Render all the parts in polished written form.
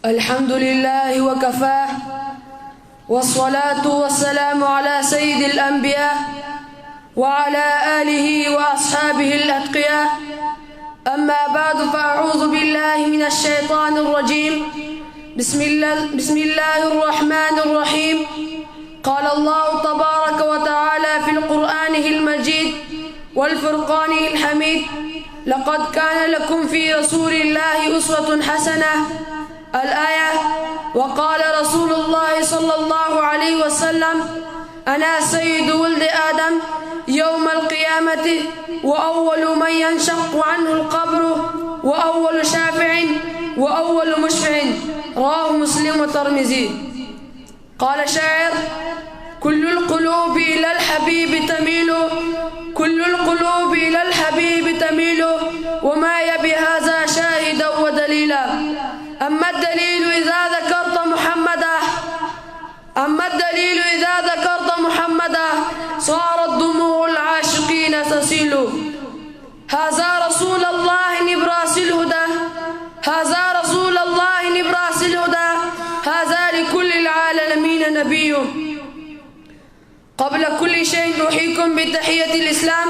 الحمد لله وكفاه، والصلاة والسلام على سيد الأنبياء وعلى آله وأصحابه الأتقياء. أما بعد، فأعوذ بالله من الشيطان الرجيم. بسم الله الرحمن الرحيم. قال الله تبارك وتعالى في القرآن المجيد والفرقان الحميد: لقد كان لكم في رسول الله أسوة حسنة. الآية. وقال رسول الله صلى الله عليه وسلم: أنا سيد ولد آدم يوم القيامة، وأول من ينشق عنه القبر، وأول شافع، وأول مشفع. رواه مسلم والترمذي. قال شاعر: كل القلوب إلى الحبيب تميل، كل القلوب إلى الحبيب تميل، وما يبي هذا شاهدا ودليلا. أما الدليل إذا ذكرت محمدا، أما الدليل إذا ذكرت محمدا، صارت دموع العاشقين تسيل. هذا رسول الله نبراس الهدى، هذا رسول الله نبراس الهدى، هذا لكل العالمين نبي. قبل كل شيء أحييكم بتحية الإسلام.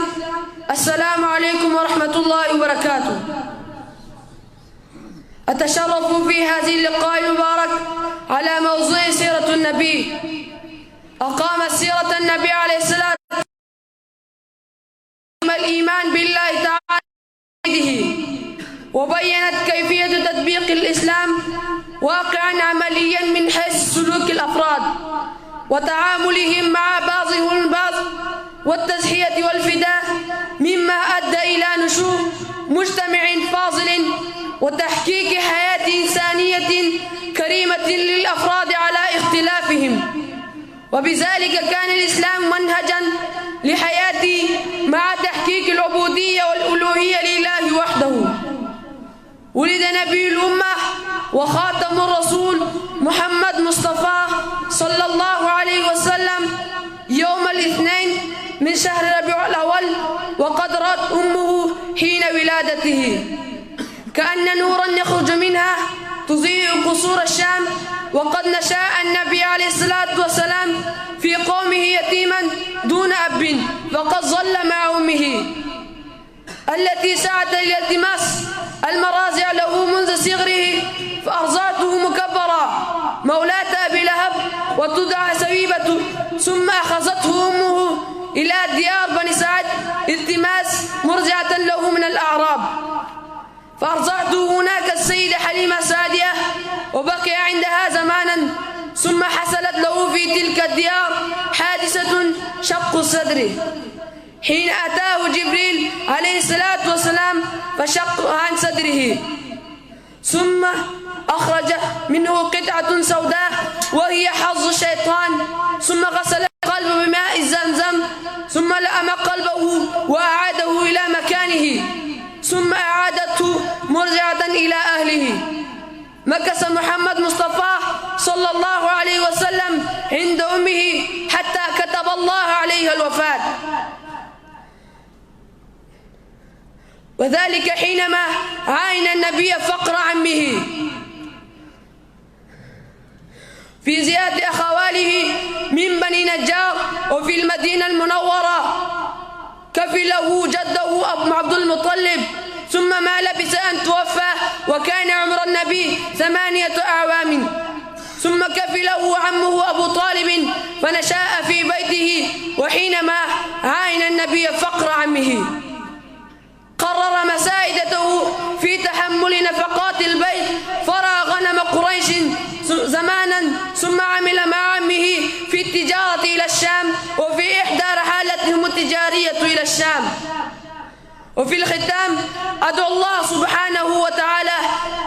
السلام عليكم ورحمة الله وبركاته. أتشرف في هذه اللقاء المبارك على موضوع سيرة النبي. أقام سيرة النبي عليه الصلاة والسلام الإيمان بالله تعالى، وبينت كيفية تطبيق الإسلام واقعا عمليا من حيث سلوك الأفراد وتعاملهم مع بعضهم البعض والتضحية والفداء، مما أدى إلى نشوء مجتمع فاضل وتحقيق حياة إنسانية كريمة للأفراد على اختلافهم. وبذلك كان الإسلام منهجا لحياة مع تحقيق العبودية والألوهية لله وحده. ولد نبي الأمة وخاتم الرسول محمد مصطفى صلى الله عليه وسلم يوم الاثنين من شهر ربيع الأول، وقد رأت أمه حين ولادته كأن نورا يخرج منها تضيء قصور الشام. وقد نشأ النبي عليه الصلاة والسلام في قومه يتيما دون أب، فقد ظل مع أمه التي سعت إلى التماس المراضع له منذ صغره، فأرضعته مكبرة مولاة أبي لهب وتدعى سويبة. ثم أخذته أمه إلى ديار بني سعد التماس مرضعة له من الأعراب، فأرضعته هناك السيدة حليمة السعدية، وبقي عندها زمانا. ثم حصلت له في تلك الديار حادثة شق صدره حين أتاه جبريل عليه الصلاة والسلام فشق عن صدره، ثم أخرج منه قطعة سوداء وهي حظ الشيطان، ثم غسل قلبه بماء زمزم، ثم لأم قلبه وأعاده إلى مكانه، ثم أعادته مرجعة إلى أهله. مكث محمد مصطفى صلى الله عليه وسلم عند أمه حتى كتب الله عليها الوفاة، وذلك حينما عاين النبي فقر عمه في زيادة أخواله من بني نجار وفي المدينة المنورة، كفله جده أبو عبد المطلب. ثم ما لبث أن توفى وكان عمر النبي 8 أعوام، ثم كفله عمه أبو طالب فنشأ في بيته. وحينما عاين النبي فقر عمه قرر مساعدته في تحمل نفقات البيت، فرأى غنم قريش زمانا، ثم عمل مع عمه في التجارة إلى الشام، وفي إحدى رحلاتهم التجارية إلى الشام. وفي الختام أدعو الله سبحانه وتعالى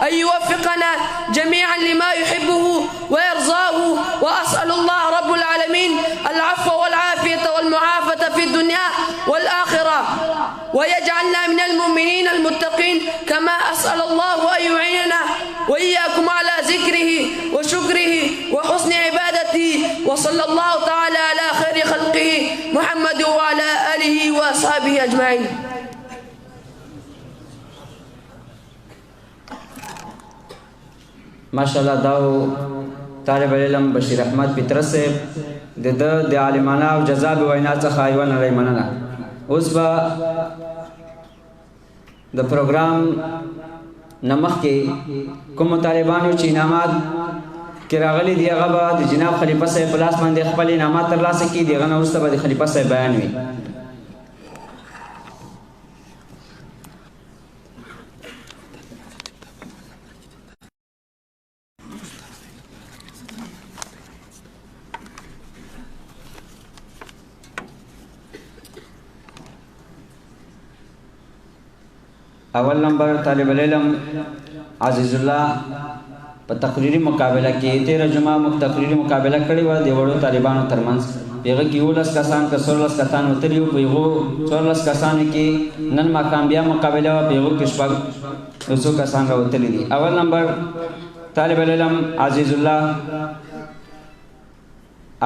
أن يوفقنا جميعا لما يحبه ويرضاه، وأسأل الله رب العالمين العفو والعافية والمعافاة في الدنيا والآخرة، ويجعلنا من المؤمنين المتقين، كما أسأل الله أن يعيننا وإياكم على ذكره وشكره وحسن عبادته. وصلى الله تعالى على خير خلقه محمد وعلى آله وأصحابه أجمعين. ماشاءالله دا طالب العلم بشیر احمد پترس صاحب د عالمانه او جذاب وینا څخه یوه نړۍ مننه. اوس به د پروګرام نه مخکې کومو طالبانو چې انعامات کې راغلي دي هغه به د جناب خلیفه صاحب په لاس باندې خپل انعامات ترلاسه کړي. د هغه نه وروسته به د خلیفه صاحب بیان وي. اول نمبر طالب العلم عزیز الله په تقریری مقابله کې 13 جمعه موږ تقریری مقابله کړې وه د وړو طالبانو ترمنځ. په هغه کې 11 کسان که 14 کسان وتلي وو. په هغو 14 کسانو کې نن ماښام بیا مقابله وه. په هغو کې شپږ یو څو کسان راوتلي دي. اول نمبر طالب العلم عزیز الله،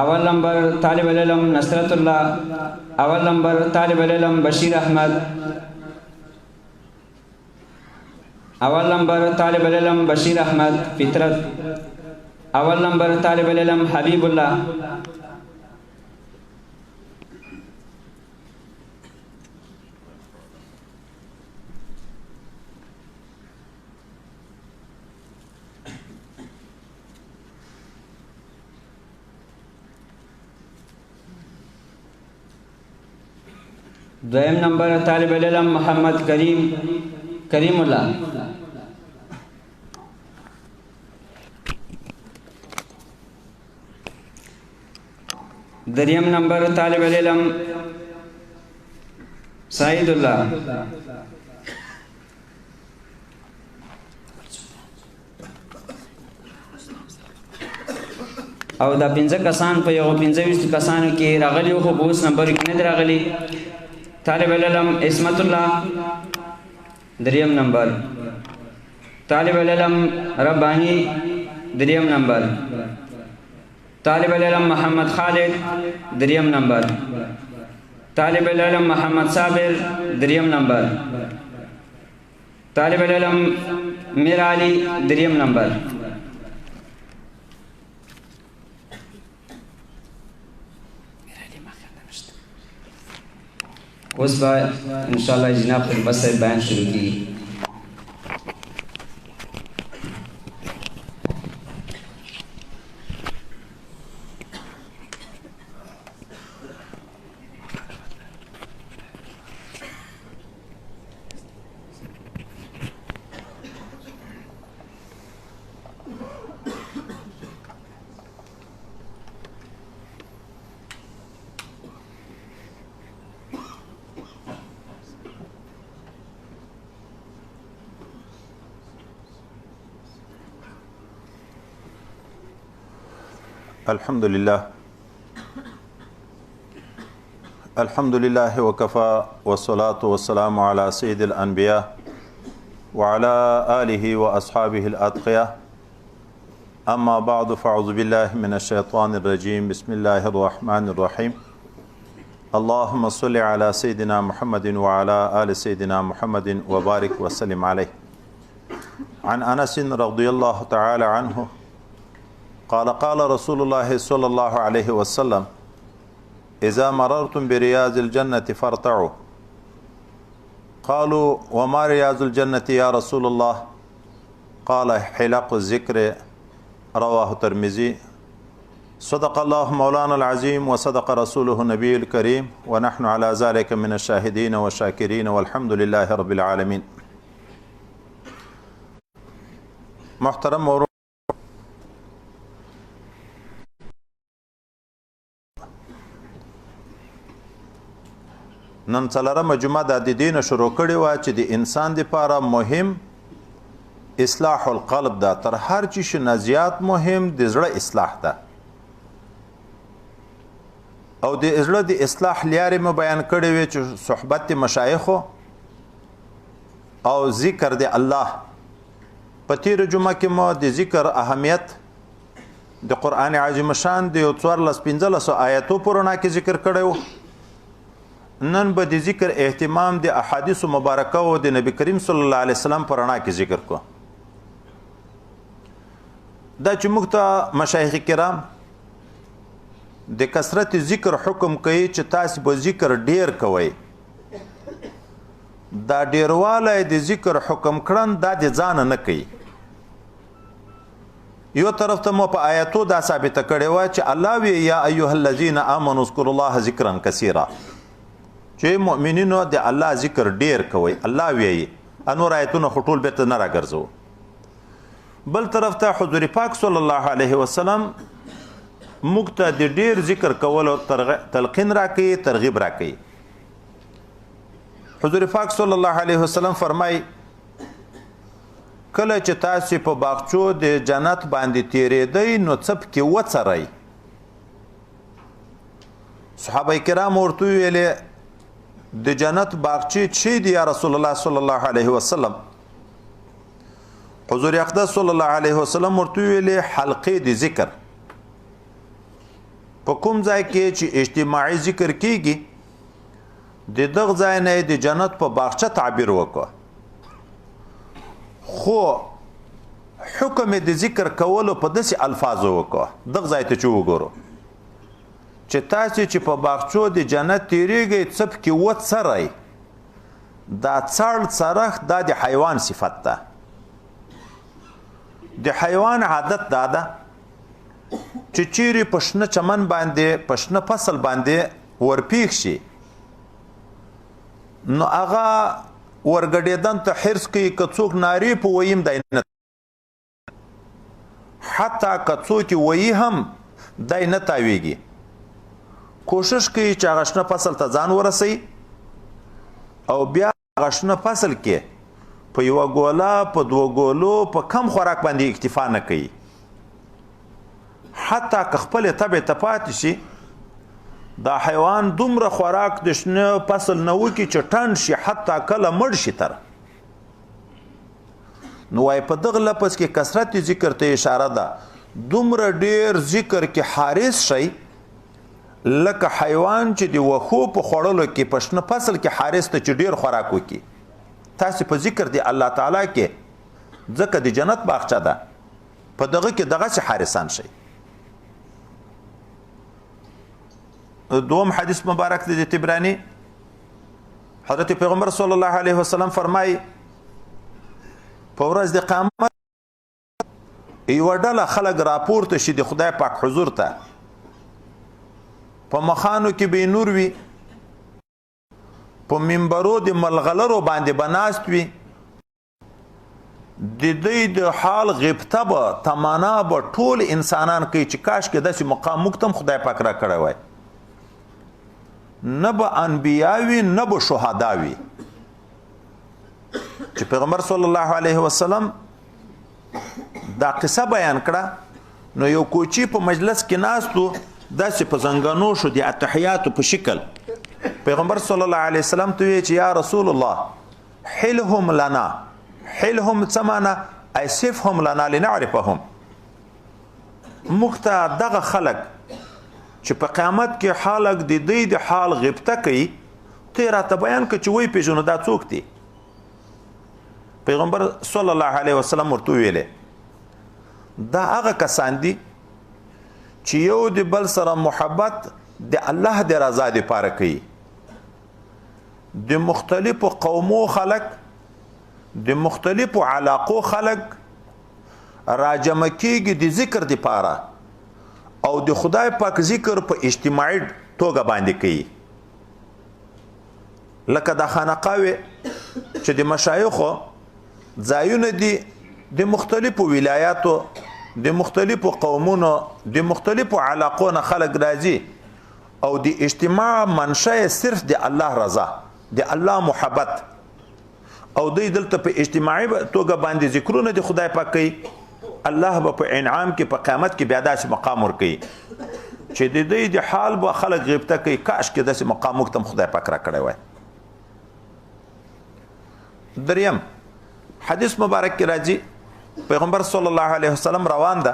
اول نمبر طالب العلم نصرت الله، اول نمبر طالب العلم بشیر احمد، اول نمبر طالب العلم بشیر احمد فطرت، اول نمبر طالب العلم حبیب الله، دویم نمبر طالب العلم محمد کریم الله، دریم نمبر طالب العلم سعید الله، او دا 15 کسان په یو 25 کسانو کې راغلي وو، خو اوس نمبر کې نه راغلي. طالب العلم عصمت الله دریم نمبر، طالب العلم ربانی دریم نمبر، طالب العلم محمد خالد دریم نمبر، طالب العلم محمد صابر دریم نمبر، طالب العلم میر علی دریم نمبر. اوس به انشاءالله جناب خلیفه صاحب بیان شروع کیږي. الحمد لله وكفى والصلاة والسلام على سيد الأنبياء وعلى آله وأصحابه الأتقياء. أما بعد فأعوذ بالله من الشيطان الرجيم. بسم الله الرحمن الرحيم. اللهم صل على سيدنا محمد وعلى آل سيدنا محمد وبارك وسلم عليه. عن أنس رضي الله تعالى عنه قال قال رسول الله صلى الله عليه وسلم إذا مررتم برياض الجنة فارتعوا. قالوا وما رياض الجنة يا رسول الله؟ قال حلق الذكر. رواه الترمذي. صدق الله مولانا العظيم وصدق رسوله النبي الكريم ونحن على ذلك من الشاهدين والشاكرين والحمد لله رب العالمين. محترم نن څلورمه جمعه د دینه شروع کړې وه چې د انسان لپاره مهم اصلاح القلب ده. تر هر چی شي زیات مهم د زړه اصلاح ده، او د زړه د اصلاح لارې مې بیان کړې وې چې صحبت مشایخو او ذکر د الله. په تیره جمعه کې مو د ذکر اهمیت د قرآن عظیم شان د 14-15 آیاتو پرونه کې ذکر کړی. نن به د ذکر اهتمام د احادیث مبارکه او د نبی کریم صلی الله علیه وسلم پرونه کې ذکر کو. دا چې موږ ته مشایخ کرام د کثرت ذکر حکم کوي چې تاسو به ذکر ډیر کوئ. دا ډیروالی د ذکر حکم کړن دا د ځان نه کوي. یو طرف ته مو په آیاتو دا ثابته کړې وه چې الله وی یا ایها الذین آمنوا اذکروا الله ذکرا کثیرا، چې مؤمنینو د الله ذکر ډیر کوي. الله وی انور آیتونه خو ټول بیرته نه راګرځو. بل طرف ته حضور پاک صلی الله علیه وسلم موږ ته د ډیر ذکر کولو تلقین راکوي، ترغیب راکوي. حضور پاک صلی الله علیه وسلم فرمای کله چې تاسو په باغچو د جنت باندې تیرېدئ نو څپ کې وڅرئ. صحابه کرام ورته ویلې د جنت باغچې چی دی یا رسول الله صلی الله علیه وسلم؟ حضور اقدس صلی الله علیه وسلم ورته ویلې حلقې د ذکر. په کوم ځای کې چې اجتماعي ذکر کیږي د دغه ځای نه د جنت په باغچه تعبیر وکړه، خو حکم د ذکر کولو په داسې الفاظو وکړه دغه ځای ته چې وګورو چې تاسو چې په باغچو د جنت تیریږئ څپ کې وڅرئ. دا څړ څرخ دا د حیوان صفت ده. د حیوان عادت دا ده چې چیرې په شنه چمن باندې په شنه فصل باندې ورپیښ شي نو هغه ورګډېدن ته حرص کوي که څوک نارې په ویم دی نه، حتی که څوک ویي هم دی نه تاویږي. کوشش کوي چې هغه شنه فصل ته ځان ورسوي او بیا هغه شنه فصل کې په یوه ګوله په دوه ګولو په کم خوراک باندې اکتفا نه کوي. حتی که خپلې طبع ته پاتې شي دا حیوان دومره خوراک د شنه فصل نه وکړي چې ټنډ شي، حتی کله مړ شي تر. نو وایي په دغه لفظ کې کثرت ذکر ته اشاره ده. دومره ډیر ذکر کې حارس شي لکه حیوان چې د وښو په خوړلو کې په شنه فصل کې حارس ته چې ډیر خوراک وکړي. تاسو په ذکر دی الله تعالی کې ځکه د جنت باغچه ده په دغه کې دغسې حارسان شي. دوم حدیث مبارک دی د طبرانی، حضرت پیغمبر صلی الله علیه وسلم فرمای په ورځ د قیامت یوه ډله خلک راپورته شي د خدای پاک حضور ته، په مخانو کې به نور وي، په منبرو د ملغلرو باندې به ناست وي، د دوی د حال غبطه به تمانا به ټول انسانان کوي چې کاش کې داسې مقام موږ ته هم خدای پاک را کړی وای. نه به انبیاوي نه به شهداوي. چې پیغمبر صلی الله علیه وسلم دا قصه بیان کړه نو یو کوچی په مجلس کې ناستو داسې په زنګانو شو د اتحیاتو په شکل. پیغمبر صلی الله علیه وسلم ته وی چې یا رسول الله حلهم لنا، حلهم څه معنی؟ ای صفهم لنا لنعرفهم. موږ ته دغه خلک چې په قیامت کې خلک د دوی د حال غبطه کوي ته راته بیان کړه چې وی پېژنو دا څوک دی. پیغمبر صلی الله علیه وسلم ورته ویلې دا هغه کسان دي چې یو د بل سره محبت د الله د رضا دپاره کوي. د مختلفو قومو خلک د مختلفو علاقو خلک راجمع کېږي د ذکر دپاره او د خدای پاک ذکر په اجتماعي توګه باندې کوي. لکه د خانقاوې چې د مشایخو ځایونه دي د مختلفو ولایاتو د مختلفو قومونو د مختلفو علاقو نه خلک راځي او د اجتماع منشأ صرف د الله رضا د الله محبت او دوی دلته په اجتماعي توګه باندې ذکرونه د خدای پاک کوي. الله به په انعام کې په قیامت کې بیا داسې مقام ورکوي چې د دوی د حال به خلک غبطه کوي کاش کې داسې مقام موږ ته خدای پاک را کړی وای. دریم حدیث مبارک کې راځي پیغمبر صلی الله علیه وسلم روان ده،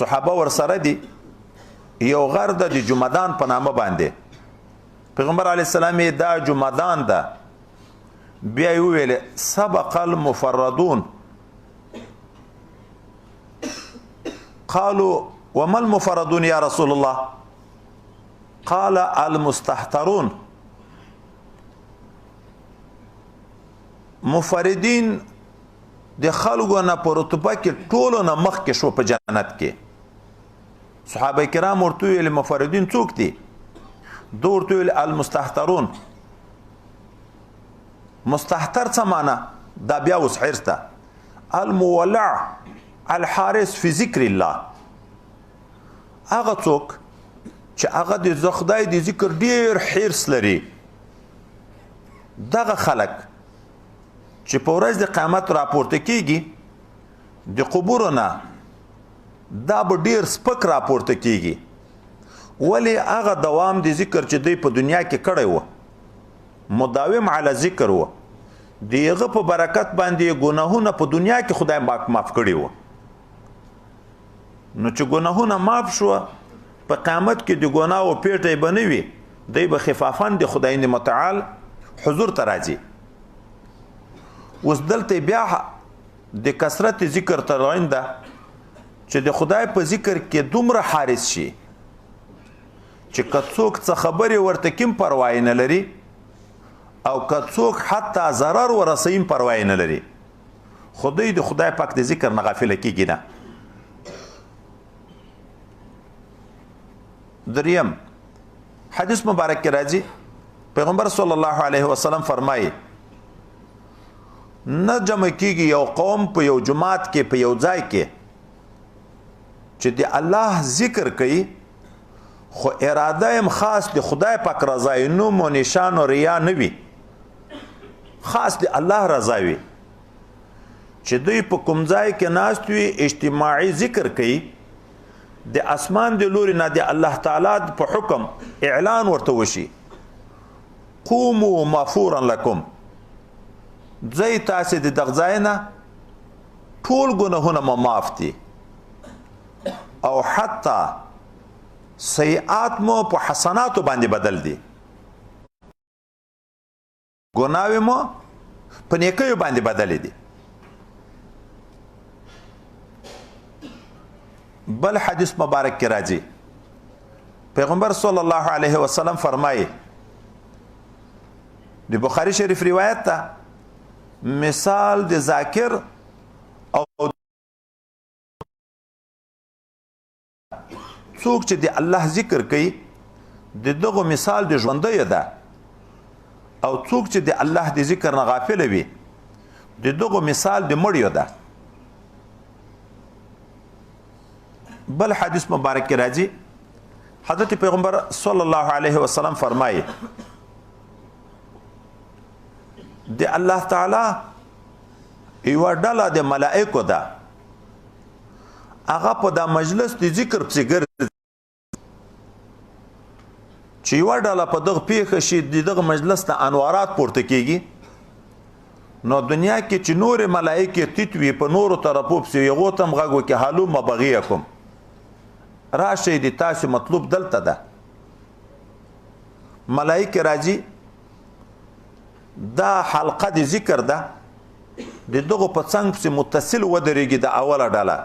صحابه ورسره دي، یو غر ده د جمدان په نامه باندې. پیغمبر علیه السلام دا جمدان ده، بیا یې وویل سبق المفردون قالوا وما المفردون يا رسول الله؟ قال المستهترون. مفردین د خلکو نه په رتبه کې ټولو نه مخکې شو په جنت کې. صحابه کرام ورته ویل مفردین څوک دي؟ دو ورته ویل المستهترون. مستهتر څه معنا؟ دا بیا اوس حرص ده. المولع الحارس فی ذکر الله. هغه څوک چې هغه د خدای د ذکر ډیر حرص لري، دغه خلک چې په ورځ د قیامت راپورته کیږي د قبورونه دا به ډیر سپک راپورته کیږي. ولی هغه دوام د ذکر چې دوی په دنیا کې کړی و، مداوم علی ذکر و، دیغه په برکت باندې ګناهونه په دنیا کې خدای معاف کړي و. نو چې ګناهونه معاف شو په قیامت کې د ګناهو پیټه بنوي، دوی به خفافان د خدای متعال حضور ته راځي. اوس دلته بیا د کثرت ذکر ترغین ده چې د خدای په ذکر کې دومره حارس شي چې کڅوک څه خبرې ورته کیم پروا نه لري او کڅوک حتی ضرر ورسیم پروا نه لري. خدای د خدای پاک د ذکر نه غافل کیږي نه. دریم حدیث مبارک کې راځي پیغمبر صلی الله علیه وسلم فرمایي نه جمع کیږي یو قوم په یو جماعت کې په یو ځای کې چې د الله ذکر کوي خو اراده هم خاص د خدای پاک رضا نوم و نشان و ریا نه وي، خاص د الله رضا وي. چې دوی په کوم ځای کې ناست وي اجتماعي ذکر کوي، د اسمان د لوري نه د الله تعالی په حکم اعلان ورته وشي قوموا مغفورا لكم، ځای تاسې د دغه ځای نه ټول ګناهونه مو معاف دي او حتی سیئات مو په حسناتو باندې بدل دي، ګناوې مو په نیکیو باندې بدل دي. بل حدیث مبارک کې راځي پیغمبر صلی الله علیه وسلم فرمایي، د بخاری شریف روایت ده، مثال د ذاکر او څوک چې د الله ذکر کوي د دغه مثال د ژوندۍ ده، او څوک چې د الله د ذکر نه غافل وي د دغه مثال د مړیو ده. بل حدیث مبارک کې راځي حضرت پیغمبر صلی الله علیه وسلم فرمایي د الله تعالی یو ډله د ملائکو ده، هغه په دا مجلس د ذکر پسې ګرځي چې یو ډله په دغه پیښه شي دغه مجلس ته انوارات پورته کیږي. نو دنیا کې چې نور ملائکه تتوي په نورو طرفو پسې یو تم غږ وکي حالو مبغیکم راشي د تاسو مطلوب دلته ده. ملائکه راځي دا حلقه د ذکر ده د دغه په څنګ پسې متصل ودرېږي د اوله ډله،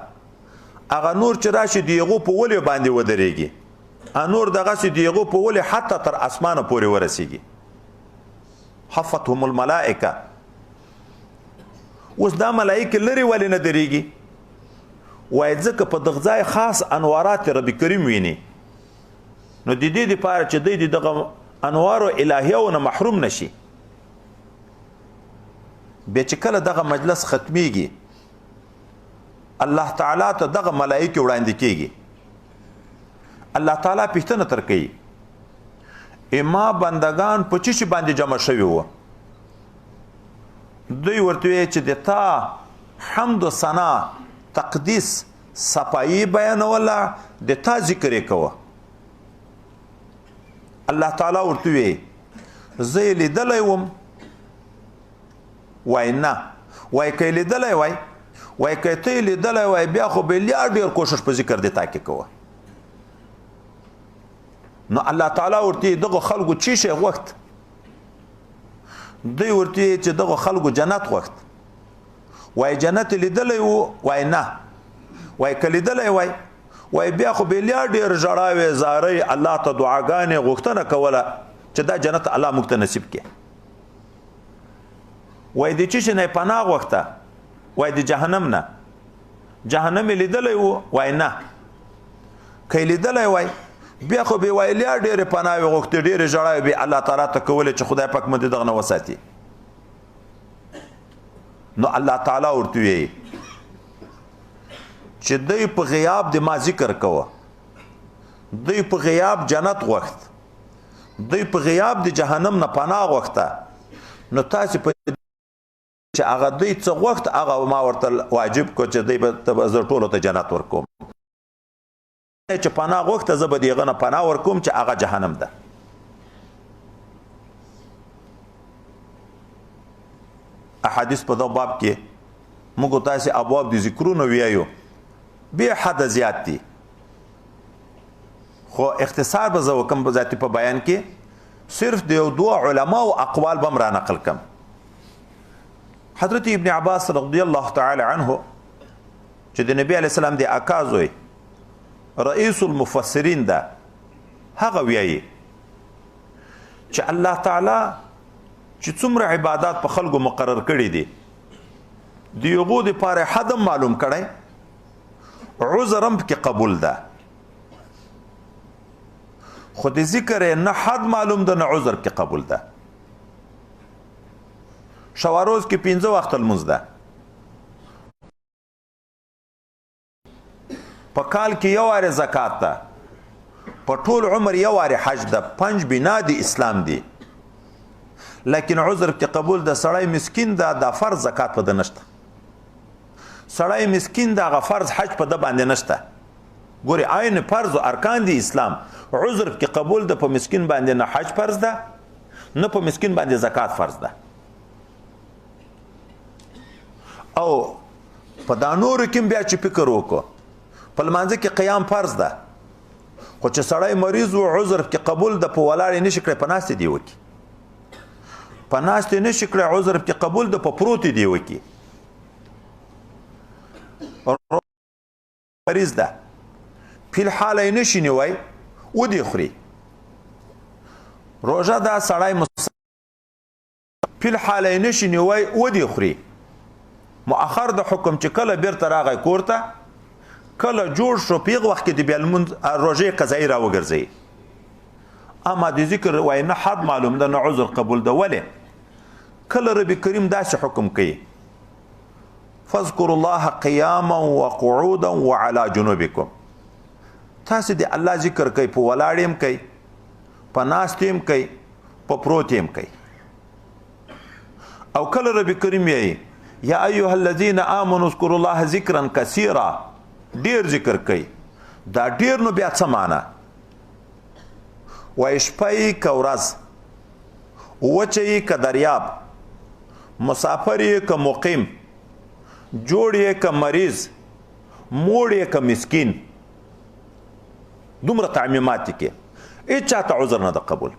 هغه نور چې راشي دیغو په ولې باندې ودرېږي، انور دغه چې دیغو په ولې حتی تر اسمانه پورې ورسیږي. حفتهم الملائکه. اوس دا ملائکه لري ولې نه درېږي؟ وای ځکه په دغه ځای خاص انوارات رب کریم ویني، نو د دې لپاره چې دوی دغه انوار الهیو نه محروم نشي. بیا چې کله دغه مجلس ختمیږي الله تعالی ته دغه ملائکه وړاندې کیږي، الله تعالی پوښتنه تر کوي اما بندگان په چی باندې جمع شوي وو؟ دوی ورته چې د تا حمد و ثنا تقدیس صفایی بیانوله د تا ذکر یې کوه. الله تعالی ورته وی زه یې لیدلی وم، وای نه، وای که یې لیدلی وای که ته یې لیدلی وای بیا خو به ډېر کوشش په ذکر د تا کې کوه. نو الله تعالی ورته دغه خلکو چی شي غوښت؟ دوی ورته چې دغه خلکو جنت غوښت. وای جنت لیدلی وو؟ وای نه. وای که لیدلی وای وای بیا خو بیا ډېر ژړاوې زارۍ الله ته دعاګانې غوښتنه کوله چې دا جنت الله موږ ته نصیب کړي. وای د چی شي نه پناه غوښته؟ وای د جهنم نه. جهنم لیدلی و؟ وای نه. که لیدلی وای بیا خو به ویلیا ډېرې پناهې غوښتې ډېرې ژړاوې به الله تعالی ته کولې چې خدای پاک مو د دغه نه وساتي. نو الله تعالی ورته وایي چې دوی په غیاب د ما ذکر کوه، دوی په غیاب جنت غوښت، دوی په غیاب د جهنم نه پناه غوښته، نو تاسې په چې هغه دوی څه غوښت هغه ما ورته واجب کو چې دوی به زه ټولو ته جنت ورکوم. چې پناه غوښته زه به د هغه نه پناه ورکوم چې هغه جهنم ده. احادیث په دغه باب کې موږ تاسې ابواب د ذکرونه ویایو بې حده زیات دي، خو اختصار به زه وکم په ذاتي په بیان کې صرف د یو دوه علماو اقوال به م را نقل کم. حضرت ابن عباس رضی الله تعالی عنه چې د نبی علیه السلام د اکا زوی رئیس المفسرین ده، هغه ویایي چې الله تعالی چې څومره عبادات په خلکو مقرر کړي دي د یغو دپاره حد معلوم کړی، عذر هم پکې قبول ده، خو د ذکر یې نه حد معلوم ده نه عذر پکې قبول ده. شواروز کې 15 وخت لمونځ ده، په کال کې یو وارې زکات ده، په ټول عمر یو وارې حج ده، 5 بنا د اسلام دي، لیکن عذر پکې قبول ده. سړی مسکین ده، دا فرض زکات په ده نشته، سړی مسکین ده، هغه فرض حج په ده باندې نشته. ګورې عین فرض و ارکان دي اسلام، عذر پکې قبول ده، په مسکین باندې نه حج فرض ده نه په مسکین باندې زکات فرض ده. او په دا نورو کې بیا چې فکر وکړو، په لمانځه کې قیام فرض ده، خو چې سړی مریض و عذر پکې قبول ده، په ولاړې نشي کړی په ناستې دې وکړي، په ناستې نشي کړی عذر پکې قبول ده، په پروتې دې وکړي. مریض ده فی الحال یې نشي نیوی ودې خوري، روژه ده سړی فی الحال یې نشي نیوی ودې خوري. مؤخر د حکم چې کله بیرته راغی کور ته، کله جوړ شو په هغه وخت کې د بیا لمونځ روژې قضایي راوګرځوي. اما د ذکر وایي نه حد معلوم ده نه عذر قبول ده. ولې؟ کله رب کریم داسې حکم کوي فاذکروا الله قیاما وقعودا وعلى جنوبکم، تاسې د الله ذکر کوي، په ولاړ هم کوي، په ناست هم کوي، په پروت هم کوي. او کله رب کریم یې یا ایها الذین آمنوا اذکروا الله ذکرا کثیرا، ډیر ذکر کوي. دا ډیر نو بیا څه معنا؟ وایي شپه یې که ورځ، وچه یې که دریاب، مسافر یې که مقیم، جوړ یې که مریض، موړ یې که مسکین، دومره تعمیمات کې هیڅ چاته عذر نه ده قبول.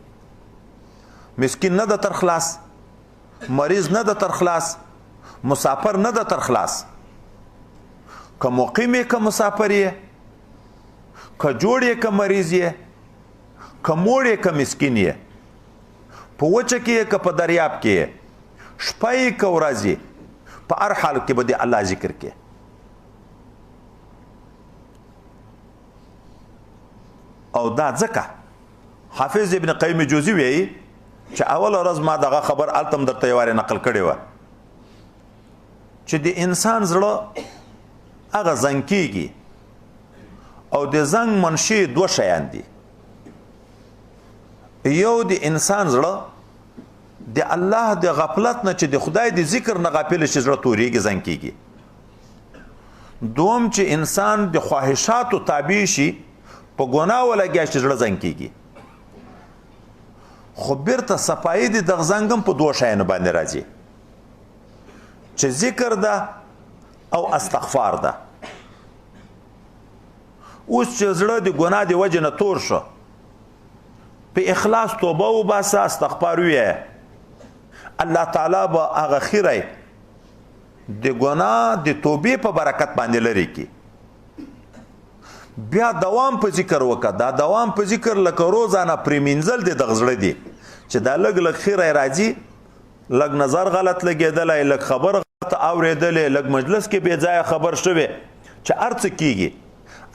مسکین نه ده تر خلاص، مریض نه ده تر خلاص، مسافر نه ده تر خلاص. که مقیم یې که مسافر یې، که جوړ یې که مریض یې، که موړ یې که مسکین یې، په وچه کې یې که په دریاب کې یې، شپه یې که ورځ یې، په هر حال کې به د الله ذکر کې. او دا ځکه حافظ ابن قیم جوزی وایي چې اول ورځ ما دغه خبر التم درته یو وارې نقل کړې وه چې د انسان زړه هغه زنګ کېږي او د زنګ منشي 2 شیان دي. یو د انسان زړه د الله د غفلت نه چې د خدای د ذکر نه غافل شي زړه تورېږي، زنګ کېږي. دوم چې انسان د خواهشاتو تابع شي، په ګناه ولګیا شي زړه زنګ کېږي. خو بیرته صفایي د دغه زنګ هم په 2 شیانو باندې راځي چې ذکر ده او استغفار ده. اوس چې زړه د ګناه د وجې نه تور شو، په اخلاص توبه وباسه، استغفار ویې، الله تعالی به هغه خیری د ګناه د توبې په برکت باندې لري کی. بیا دوام په ذکر وکړه. دا دوام په ذکر لکه روزانه پرېمینځل دی دغه زړه دی چې دا لږ لږ خیره راځي، لږ نظر غلط لګېدلی، لږ خبر غلط اورېدلی، لږ مجلس کې بې ځایه خبر شوی چې هر څه کېږي،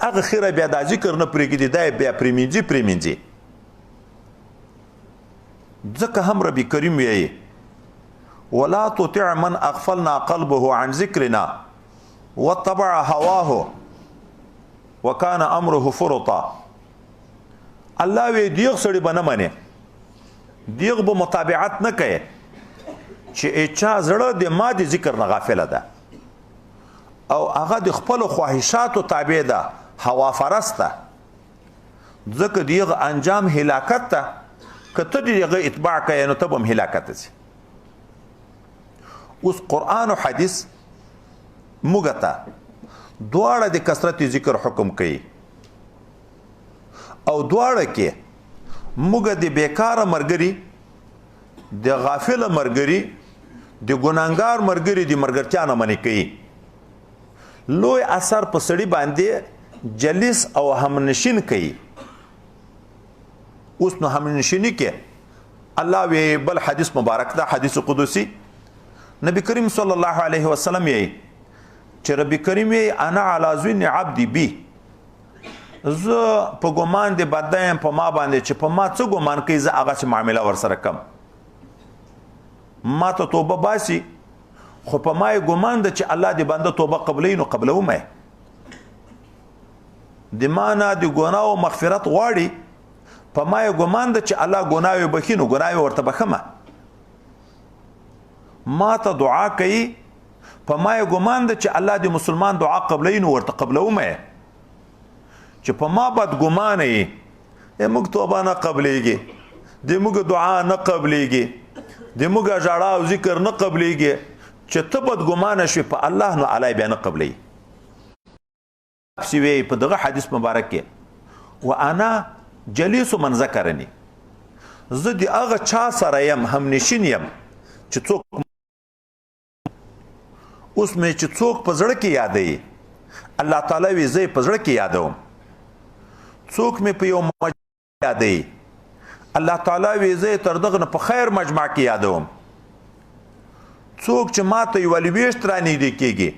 هغه خیره بیا دا ذکر نه پرېږدي، دا بیا پرېمینځي. ځکه هم ربي کریم وایي ولا تطع من اغفلنا قلبه عن ذکرنا واتبع هواه وكان امره فرطا. الله وی دیغ سړی به نه منې، دیغ به متابعت نه کوي چې اچا زړه د ما د ذکر نه غافله ده او هغه د خپلو خواهشاتو تابع ده، هوا فرسته، ځکه دیغ انجام هلاکت ته. که ته د هغه اتباع کوې نو ته به هم هلاکت ته ځې. اوس قرآن او حدیث موږ ته دواړه د کثرت ذکر حکم کوي او دواړه کې موږ د بیکاره مرګري، د غافله مرګري، د ګناهګار مرګري د مرګرتیا نه منې کوي. لوی اثر په سړي باندې جلیس او همنشین کوي. اوس نو همنشینی کې الله وی بل حدیث مبارک ده، حدیث قدسی، نبی کریم صلی الله علیه وسلم یې چې ربي کریم یې انا علی ظن عبدی بی، زه په ګمان د بنده یم په ما باندې چې په ما څه ګمان کوي زه هغه څه معامله ورسره کوم. ما ته توبه باسي خو په ما یې ګمان ده چې الله د بنده توبه قبلوي نو قبلوم یې. د ما نه د ګناهو مغفرت غواړي، په ما یې ګمان ده چې الله ګناه یې بخي نو ګناه یې ورته بخمه. ما ته دعا کوي، په ما یې ګمان ده چې الله د مسلمان دعا قبلوي نو ورته قبلوم یې. چې په ما بد ګمان یې موږ توبه نه قبلېږي، د موږ دعا نه قبلېږي، د موږ ژړا او ذکر نه قبلېږي، چې ته بد ګمانه شوې په الله نو الله بیا نه قبلوي. په دغه حدیث مبارک کې وانا جلیس من ذکرني، زه د هغه چا سره یم، همنشین یم چې څوک اوس مې چې څوک په زړه کې یادوي، الله تعالی وی زه په زړه کې یادوم. څوک مې په یو مجمع یادوي، الله تعالی وی زه تر دغه نه په خیر مجمع کې یادوم. څوک چې ماته یو لويشت را نږدې کېږي،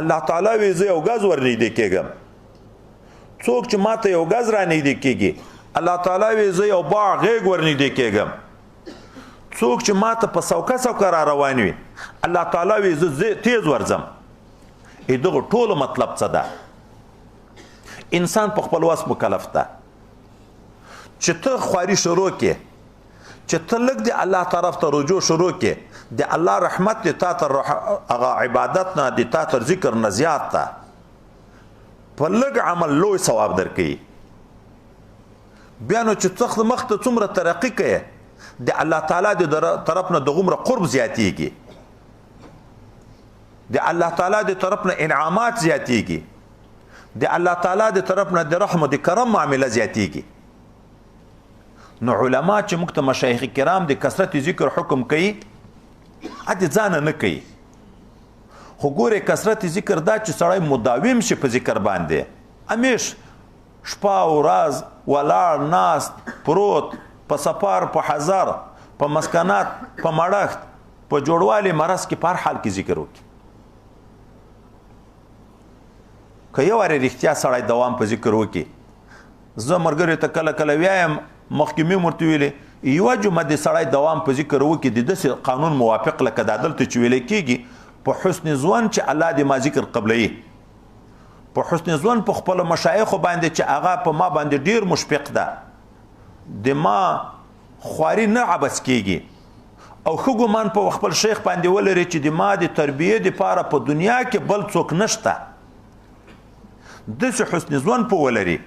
الله تعالی وی زه یو غز ور نږدې کېږم. څوک چې ماته یو غز را نږدې کېږي، الله تعالی وی زه یو باغ غېږ ور نږدې کېږم. څوک چې ماته په سوکه را روان وي، الله تعالی وی زه تیز ورځم. دغه ټولو مطلب څه ده؟ انسان په خپل وس مکلف ده چې ته خواري شروع کې، چې ته لږ د الله طرف ته رجوع شروع کې، د الله رحمت د تا تر هغه عبادت نه د تا تر ذکر نه زیات ده، په لږ عمل لوی ثواب درکوي. بیا نو چې ته مخ ته څومره ترقي کوې، د الله تعالی د طرف نه دغومره قرب زیاتیږي، د الله تعالی د طرف نه انعامات زیاتیږي، د الله تعالی د طرف نه د رحم او د کرم معامله زیاتیږي. نو علما چې موږ ته مشایخ کرام د کثرت ذکر حکم کوي، ادي ځان نه کوي، خو ګوره کثرت ذکر دا چې سړی مداوم شي په ذکر باندې، همیش شپه او ورځ ولاړ ناست پروت، په سفر، په حضر، په مسکنات، په مړښت، په جوړوالي مرض کې په هر حال کې ذکر وکړي. که یو وارې رښتیا سړی دوام په ذکر وکړي، زه ملګرو ته کله کله وایم، مخکې مې ورته ویلې یوه جمعه د سړی دوام په ذکر وکړي د داسې قانون موافق لکه دا دلته چې ویلی کېږي په حسن ځوان چې الله دې ما ذکر قبلوي، په حسن ځوان په خپلو مشایخو باندې چې هغه په ما باندې ډېر مشفق ده، د ما خواري نه عبث کېږي، او ښه ګمان په خپل شیخ باندې ولري چې د ما د تربیې دپاره په دنیا کې بل څوک نشته، داسې حسن ځوان په ولري.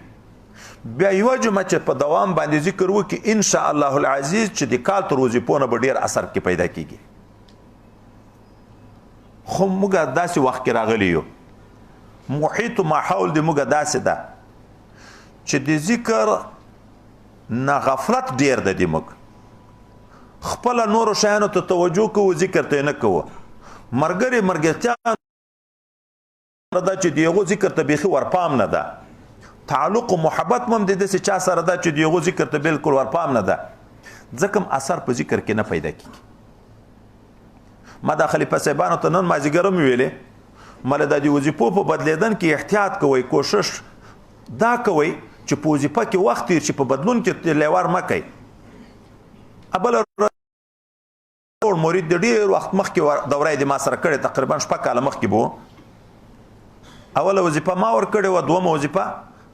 بیا یوه جمعه چې په دوام باندې ذکر وکړي، ان شاء الله العزیز چې د کال تر وظیفو نه به ډېر اثر کې پیدا کېږي. خو موږ داسې وخت کې راغلی یو، محیط و ماحول د موږ داسې ده چې د ذکر نه غفلت ډېر ده. د موږ خپله نورو شیانو ته توجه کوو، ذکر ته نه کوو. ملګرتیا ده چې د هغو ذکر ته بیخي ورپام نه ده، تعلق او محبت مم د دې چا سره ده چې دیغه ذکر ته بالکل ورپام نه ده ځکه اثر په ذکر کې نه پیدا کیږي. ما د خلیفہ صاحبانو ته نن مازیګرم ویلې مله د دې وظیفو په بدلیدن کې احتیاط کوئ کوشش دا کوئ چې په وظیفه کې وخت تیر شي په بدلون کې لیوار مه کوئ. ابل مرید د ډېر وخت مخکې دوره یې د ما سره کړې تقریبا 6 کاله مخکې به اوله وظیفه ما ورکړې وه دومه وظیفه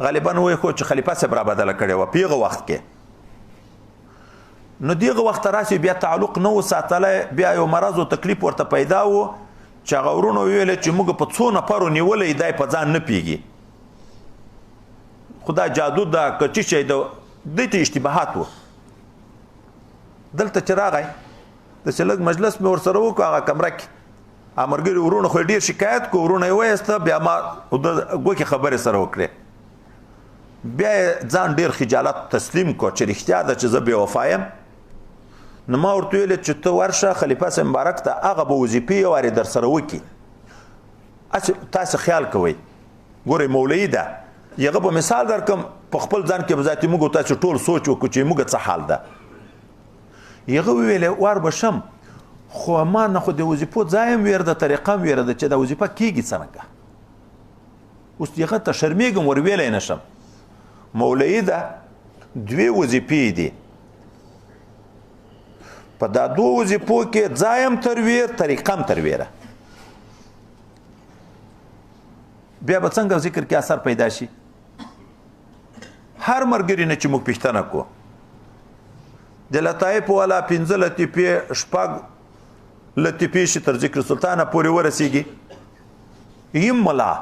غالبا وایي خو چې خلیفه صاحب را بدله کړې وه په هغه وخت کې. نو دغه وخت راسي بیا تعلق نه و ساتلی بیا یو مرض او تکلیف ورته پیدا و چې هغه ورونو ویل چې موږ په څو نفرو نیولی دی په ځان نه پیږي خدا جادو دا کچی شي د ته اشتباهات و. دلته چې راغی د سلګ مجلس مې ورسره وکړ هغه کمره کې امرګری ورونو خو ډیر شکایت کو ورونه یې وایسته بیا ما ګوکې خبرې سره وکړې بیا ځان ډیر خجالت تسلیم کو چې رښتیا ده چې زه بې وفا یم. نو ما ورته ویل چې ته ورشه خلیفه صاحب مبارک ته هغه به وظیفې یو وارې در سره وکړي تاسو خیال کوئ ګورئ مولوي ده یغه به مثال درکم په خپل ځان کې به ذاتي موږ تاسو ټول سوچ وکړو چې موږ څه حال ده. یغه ویل ور بشم خو ما نه خو د وظیفو ځایم ویر د طریقه ویر د چې د وظیفه کیږي څنګه اوس یغه ته شرمېږم ور ویلای نشم. مولوی ده 2 وظیفې دي په دا 2 وظیفو کې ځایم ترویر طریقم ترویره بیا به څنګه ذکر کې اثر پیدا شي. هر مرګري نه چې موږ پښتنه کو د لطایف والا 15 لطیفې 6 لطیفې شي تر ذکر سلطانه پورې ورسیږي یم ملا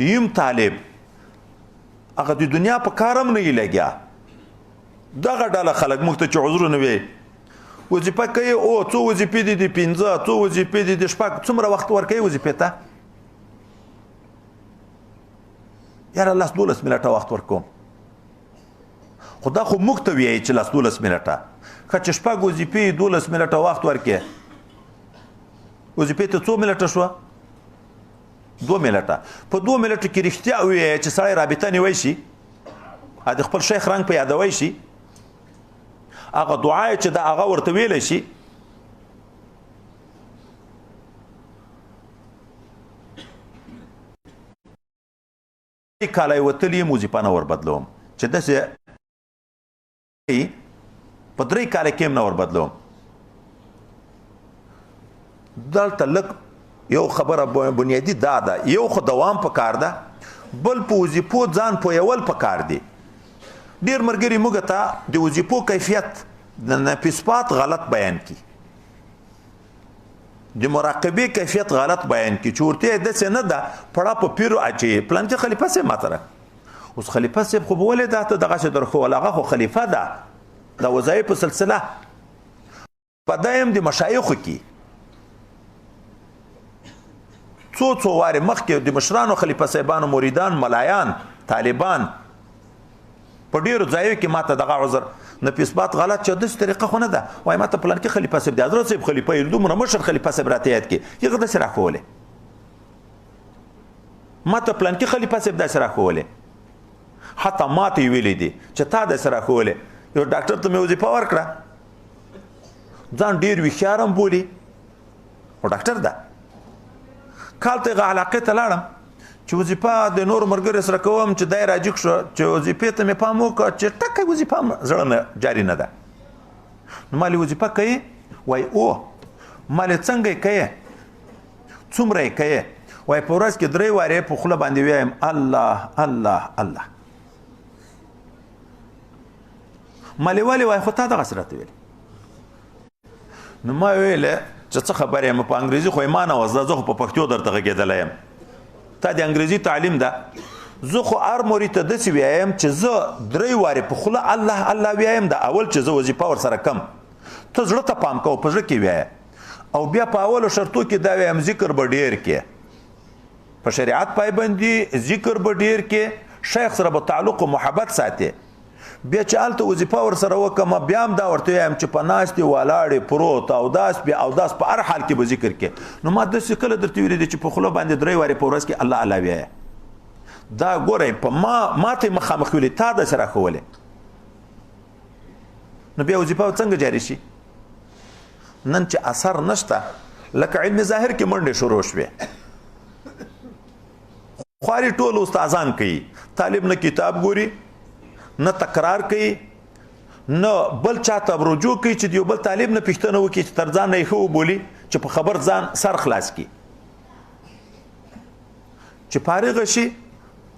یم طالب هغه د دنیا په کارم نه لګیا دغه ډله خلک موږ ته چې عذر نه وي وظیفه کوي او څو وظیفې دي 15 څو وظیفې دي 6 څومره وخت ورکوي وظیفې ته یاره 12 منټه وخت ورکوم خدا خو موږ ته وایي چې 12 منټه که چې 6 وظیفې 12 منټه وخت ورکې وظیفې ته څو منټه شوه 2 منټه په 2 منټو کې رښتیا وایي چې سړی رابطه نیوی شي د خپل شیخ رنګ په یادوی شي هغه دعا چې د هغه ورته ویلی شي کاله یې وتلي یم وظیفه نه وربدلوم چې داسې په 3 کاله کې هم نه وربدلوم. دلته لږ یو خبره بنیادي دا ده یو خو دوام په کار ده بل په وظیفو ځان پویول په کار دي. ډېر ملګري موږ ته د وظیفو کیفیت د نفسپات غلط بیان کی د مراقبې کیفیت غلط بیان کی چې ورته داسې نه ده پړه په پیرو اچي پلانچه خلیفه صاحب ماتره اوس خلیفه صاحب خو به ولې دا ته دغه څه درخول هغه خو خلیفه ده د وظایفو سلسله په دایم د مشایخو کې څو وارې مخکې د مشرانو خلیفه صاحبانو مریدان ملایان طالبان په ډېرو ځایو کې ماته دغه عذر نفسبات غلط چې داسې طریقه خو نه ده وایي ماته پلانکي خلیفه صاحب د حضرت صاحب خلیفه یې دومره مشر خلیفه صاحب راته یاد کړي هغه داسې راښولی ماته پلانکي خلیفه صاحب داسې راښولی حتی ماته یې ویلی دي چې تا داسې راښولی یو ډاکټر ته مې وظیفه ورکړه ځان ډېر هوښیار هم بولي خو ډاکټر ده کال ته هغه علاقې ته لاړم چې وظیفه د نورو ملګرو سره کوم چې دی راجګ شو چې وظیفې ته مې پام وکړه چې ټکه وظیفه هم زړه نه جاري نه ده نو مالې وظیفه کوي وایي او مالې څنګه یې کوې څومره یې کوې وایي په ورځ کې 3 وارې په خوله باندې ویایم الله الله الله مالې ولې وایي خو تا دغسې راته ویل نو ما ویلې چې څه خبرې یم په انګریزي خو یې ما نه وزده زه خو په پښتو درته غږېدلی یم تا د انګریزي تعلیم ده زه خو هر مرید ته داسې ویایم چې زه 3 وارې په خوله الله الله ویایم د اول چې زه وظیفه ورسره کم ته زړه ته پام کوه په زړه کې ویایه او بیا په اولو شرطو کې دا ویایم ذکر به ډېر کې په شریعت پایبندي ذکر به ډېر کې شیخ سره به تعلق و محبت ساتي بیا چې هلته وظیفه ورسره وکړم بیا هم دا ورته وایم چې په ناستې ولاړې پروت اوداس بیا اوداس په هر حال کې به ذکر کې نو ما داسې کله درته ویلي دي چې په خوله باندې 3 وارې په ورځ کې الله الله ویایه دا ګورئ په ما ته مخامخ ویلې تا داسې راښولې نو بیا وظیفه څنګه جاري شي نن چې اثر نشته لکه علم ظاهر کې منډې شروع شوې خواري ټول استادان کوي طالب نه کتاب ګوري نه تکرار کوي نه بل چاته رجوع کوي چې یو بل طالب نه پوښتنه وکړي چې تر ځان نه یې ښه وبولي چې په خبر ځان سر خلاص کړي چې فارغ شي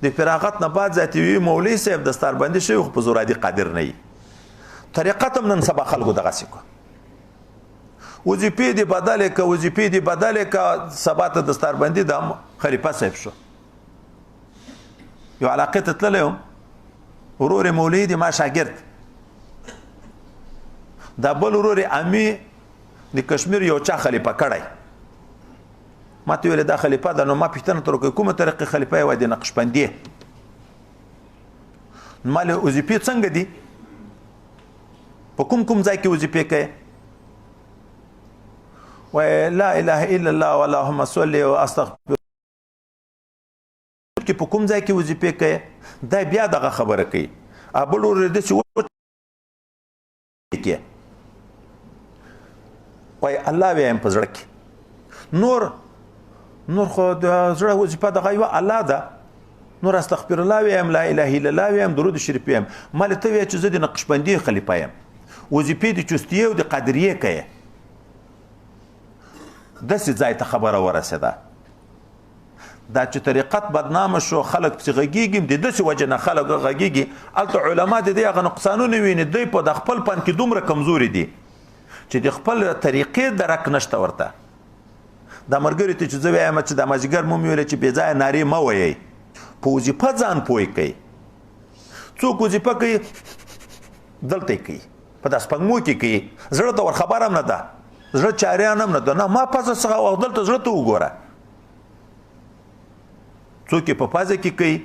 د فراغت نه بعد ذاتي وي مولوي صاحب دستاربندي شوی خو په زورادي قادر نه وي طریقت هم نن سبا خلکو دغسې کو وظیفې دې بدلې که وظیفې دې بدلې که سبا ته دستاربندي د خلیفه صاحب شو یو علاقې ته تللی وم ورور مولوي دی ما شاګرد دا بل ورور امي د کشمیر یو چا خلیفه کړی ما ته ویل دا خلیفه ده نو ما پوښتنه تر وکړه کومه طریقې خلیفه یې وایي د نقشبندي ما له وظیفې څنګه دي په کوم ځای کې وظیفې کوي وایي لا اله الا الله اللهم صل واستغفر کې په کوم ځای کې وظیفې کوي دا بیا دغه خبره کوي بل ورور داسې وایي الله ویم په زړه کې نور خو د زړه وظیفه دغه یوه الله ده نور استغفر الله ویم لا اله الا الله ویم درود شریف ویم ما له ته وایه چې زه د نقشبندي خلیفه یم وظیفې د چستیې او د قادریې کوي داسې ځای ته خبره ورسېده دا چې طریقت بدنامه شو خلک پسې غږېږي د داسې وجې نه خلک غږېږي هلته علما د دې هغه نقصانونه ویني دوی په د خپل فن کې دومره کمزوري دي چې د خپل طریقې درک نشته ورته دا ملګري ته چې زه وایم چې دا مازدیګر مو مې ویلې چې بې ځایه نارې مه وایئ په وظیفه ځان پوه کوي څوک وظیفه کوي دلته یې کوي په دا سپږمو کې کوي زړه ته ورخبر هم نه ده زړه چاریان هم نه ده نه ما پزه څخه دلته زړه ته وګوره څوک یې په پزه کې کوي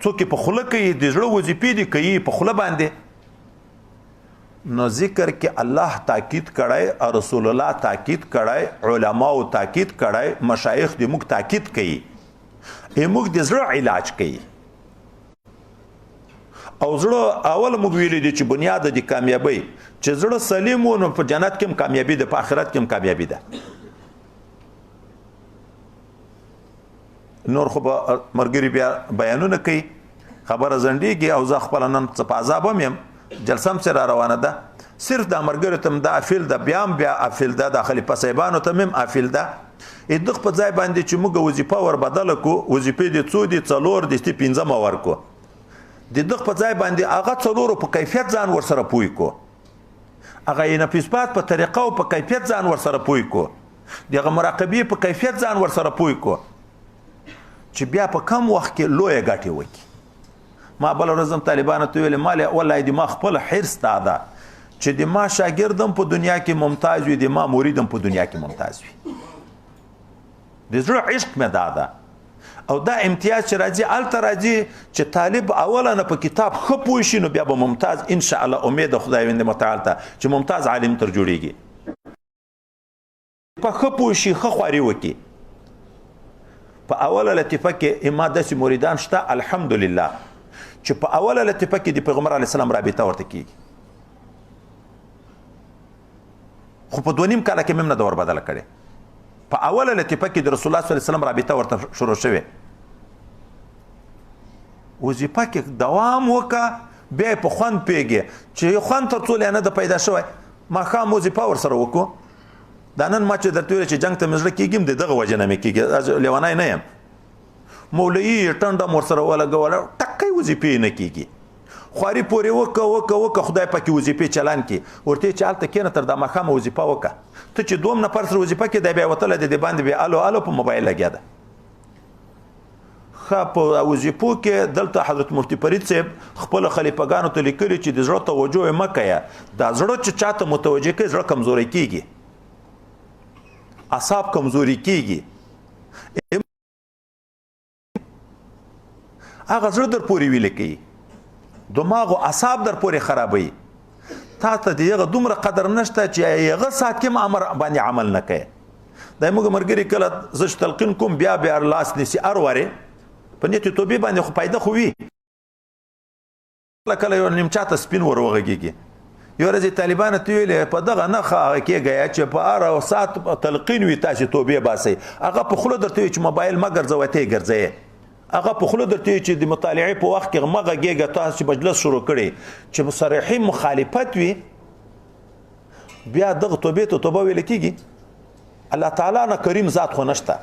څوک یې په خوله کوي د زړه وظیفې دي کوي په خوله باندې نو ذکر کې الله تاکید کړی رسول الله تاکید کړی علماو تاکید کړی مشایخ د موږ تاکید کوي موږ د زړه علاج کوي او زړه اول موږ ویلي دي چې بنیاد د کامیابی چې زړه سلیم و نو په جنت کې هم کامیابي ده په آخرت کې هم کامیابي ده نور خو به ملګري بیا بیانونه کوي خبره ځنډېږي او زه خپله نن څه په عذاب هم یم جلسه هم را روانه ده صرف دا ملګرو ته هم دا افیل ده بیا هم بیا افیل ده د خلیفه صاحبانو ته هم افیل ده دغه په ځای باندې چې موږ وظیفه ور بدله کړو وظیفې دې څو دي څلور دي پنځمه ورکړو د دغه په ځای باندې هغه څلورو په کیفیت ځان ورسره پوه کړو هغه یې نفیسبات په طریقه او په کیفیت ځان ورسره پوه کړو دغه مراقبې په کیفیت ځان ورسره پوه کړو چې بیا په کم وخت کې لویه ګټې وکړي ما بل ورځ هم طالبانو ته ویلې ما والله د ما خپل حرص دا ده چې د ما شاګرد هم په دنیا کې ممتاز وي د ما مرید هم په دنیا کې ممتاز وي د زړه عشق مې دا ده او دا امتیاز چې راځي هلته راځي چې طالب اوله نه په کتاب ښه پوه شي نو بیا به ممتاز انشاءالله امید خداوند متعال ته چې ممتاز عالم تر جوړیږي په ښه پوه شي ښه خواري وکړي په اوله لطیفه کې اما داسې مریدان شته الحمدلله چې په اوله لطیفه کې د پیغمبر علیه السلام رابطه ورته کېږي خو په 2.5 کاله کې مې هم نه ده وربدله کړې په اوله لطیفه کې د رسول الله صلی الله علیه وسلم رابطه ورته شروع شوې وظیفه کې دوام وکړه بیا په خوند پوهېږي چې یو خوند تر څو نه ده پیدا شوی ماښام وظیفه ورسره وکړو دا نن ما چې درته ویل چې جنګ ته مې زړه کېږي د دغه وجې نه مې کېږي لیونی نه یم مولوي ټنډه م ورسره ولګوله ټکۍ وظیفې نه کېږي خواري پورې وکه خدای پکې وظیفې چلان کړي ورته چې هلته کښېنه تر دا ماښامه وظیفه وکړه ته چې دوم نفر سره وظیفه کې دی بیا وتلی دی د باندې بیا الو په موبایل لګیا ده ښه په وظیفو کې دلته حضرت مفتي فرید صاحب خپلو خلیفګانو ته لیکلي چې د زړه توجه یې مه کوه دا زړه چې چاته متوجه کوي زړه کمزوری کېږي اعصاب کمزوري کېږي هغه زړه در پورې ویلې کوي دماغ او اعصاب در پورې خرابوي تا ته د هغه دومره قدر نشته چې هغه ساعت کې امر باندې عمل نه کوي دا موږ مرګري کله زه تلقین کوم بیا لاس نیسي ار واره په نیت توبې باندې خو پیدا خو وي کله یو نیم چاته سپین ور وغږیږي یو ورځ طالبان ته ویلې په دغه نخه کېږي چې په ار او سات تلقین وي تاسو توبې باسي هغه په خلو درته چې موبایل ما ګرځوي ګرځي هغه په خلو درته چې د مطالعې په وخت کې مغه کېږي تاسو مجلس شروع کړي چې صریحي مخالفت وي بیا دغه توبې ته توبه ویل کېږي الله تعالی نه کریم ذات خو نشته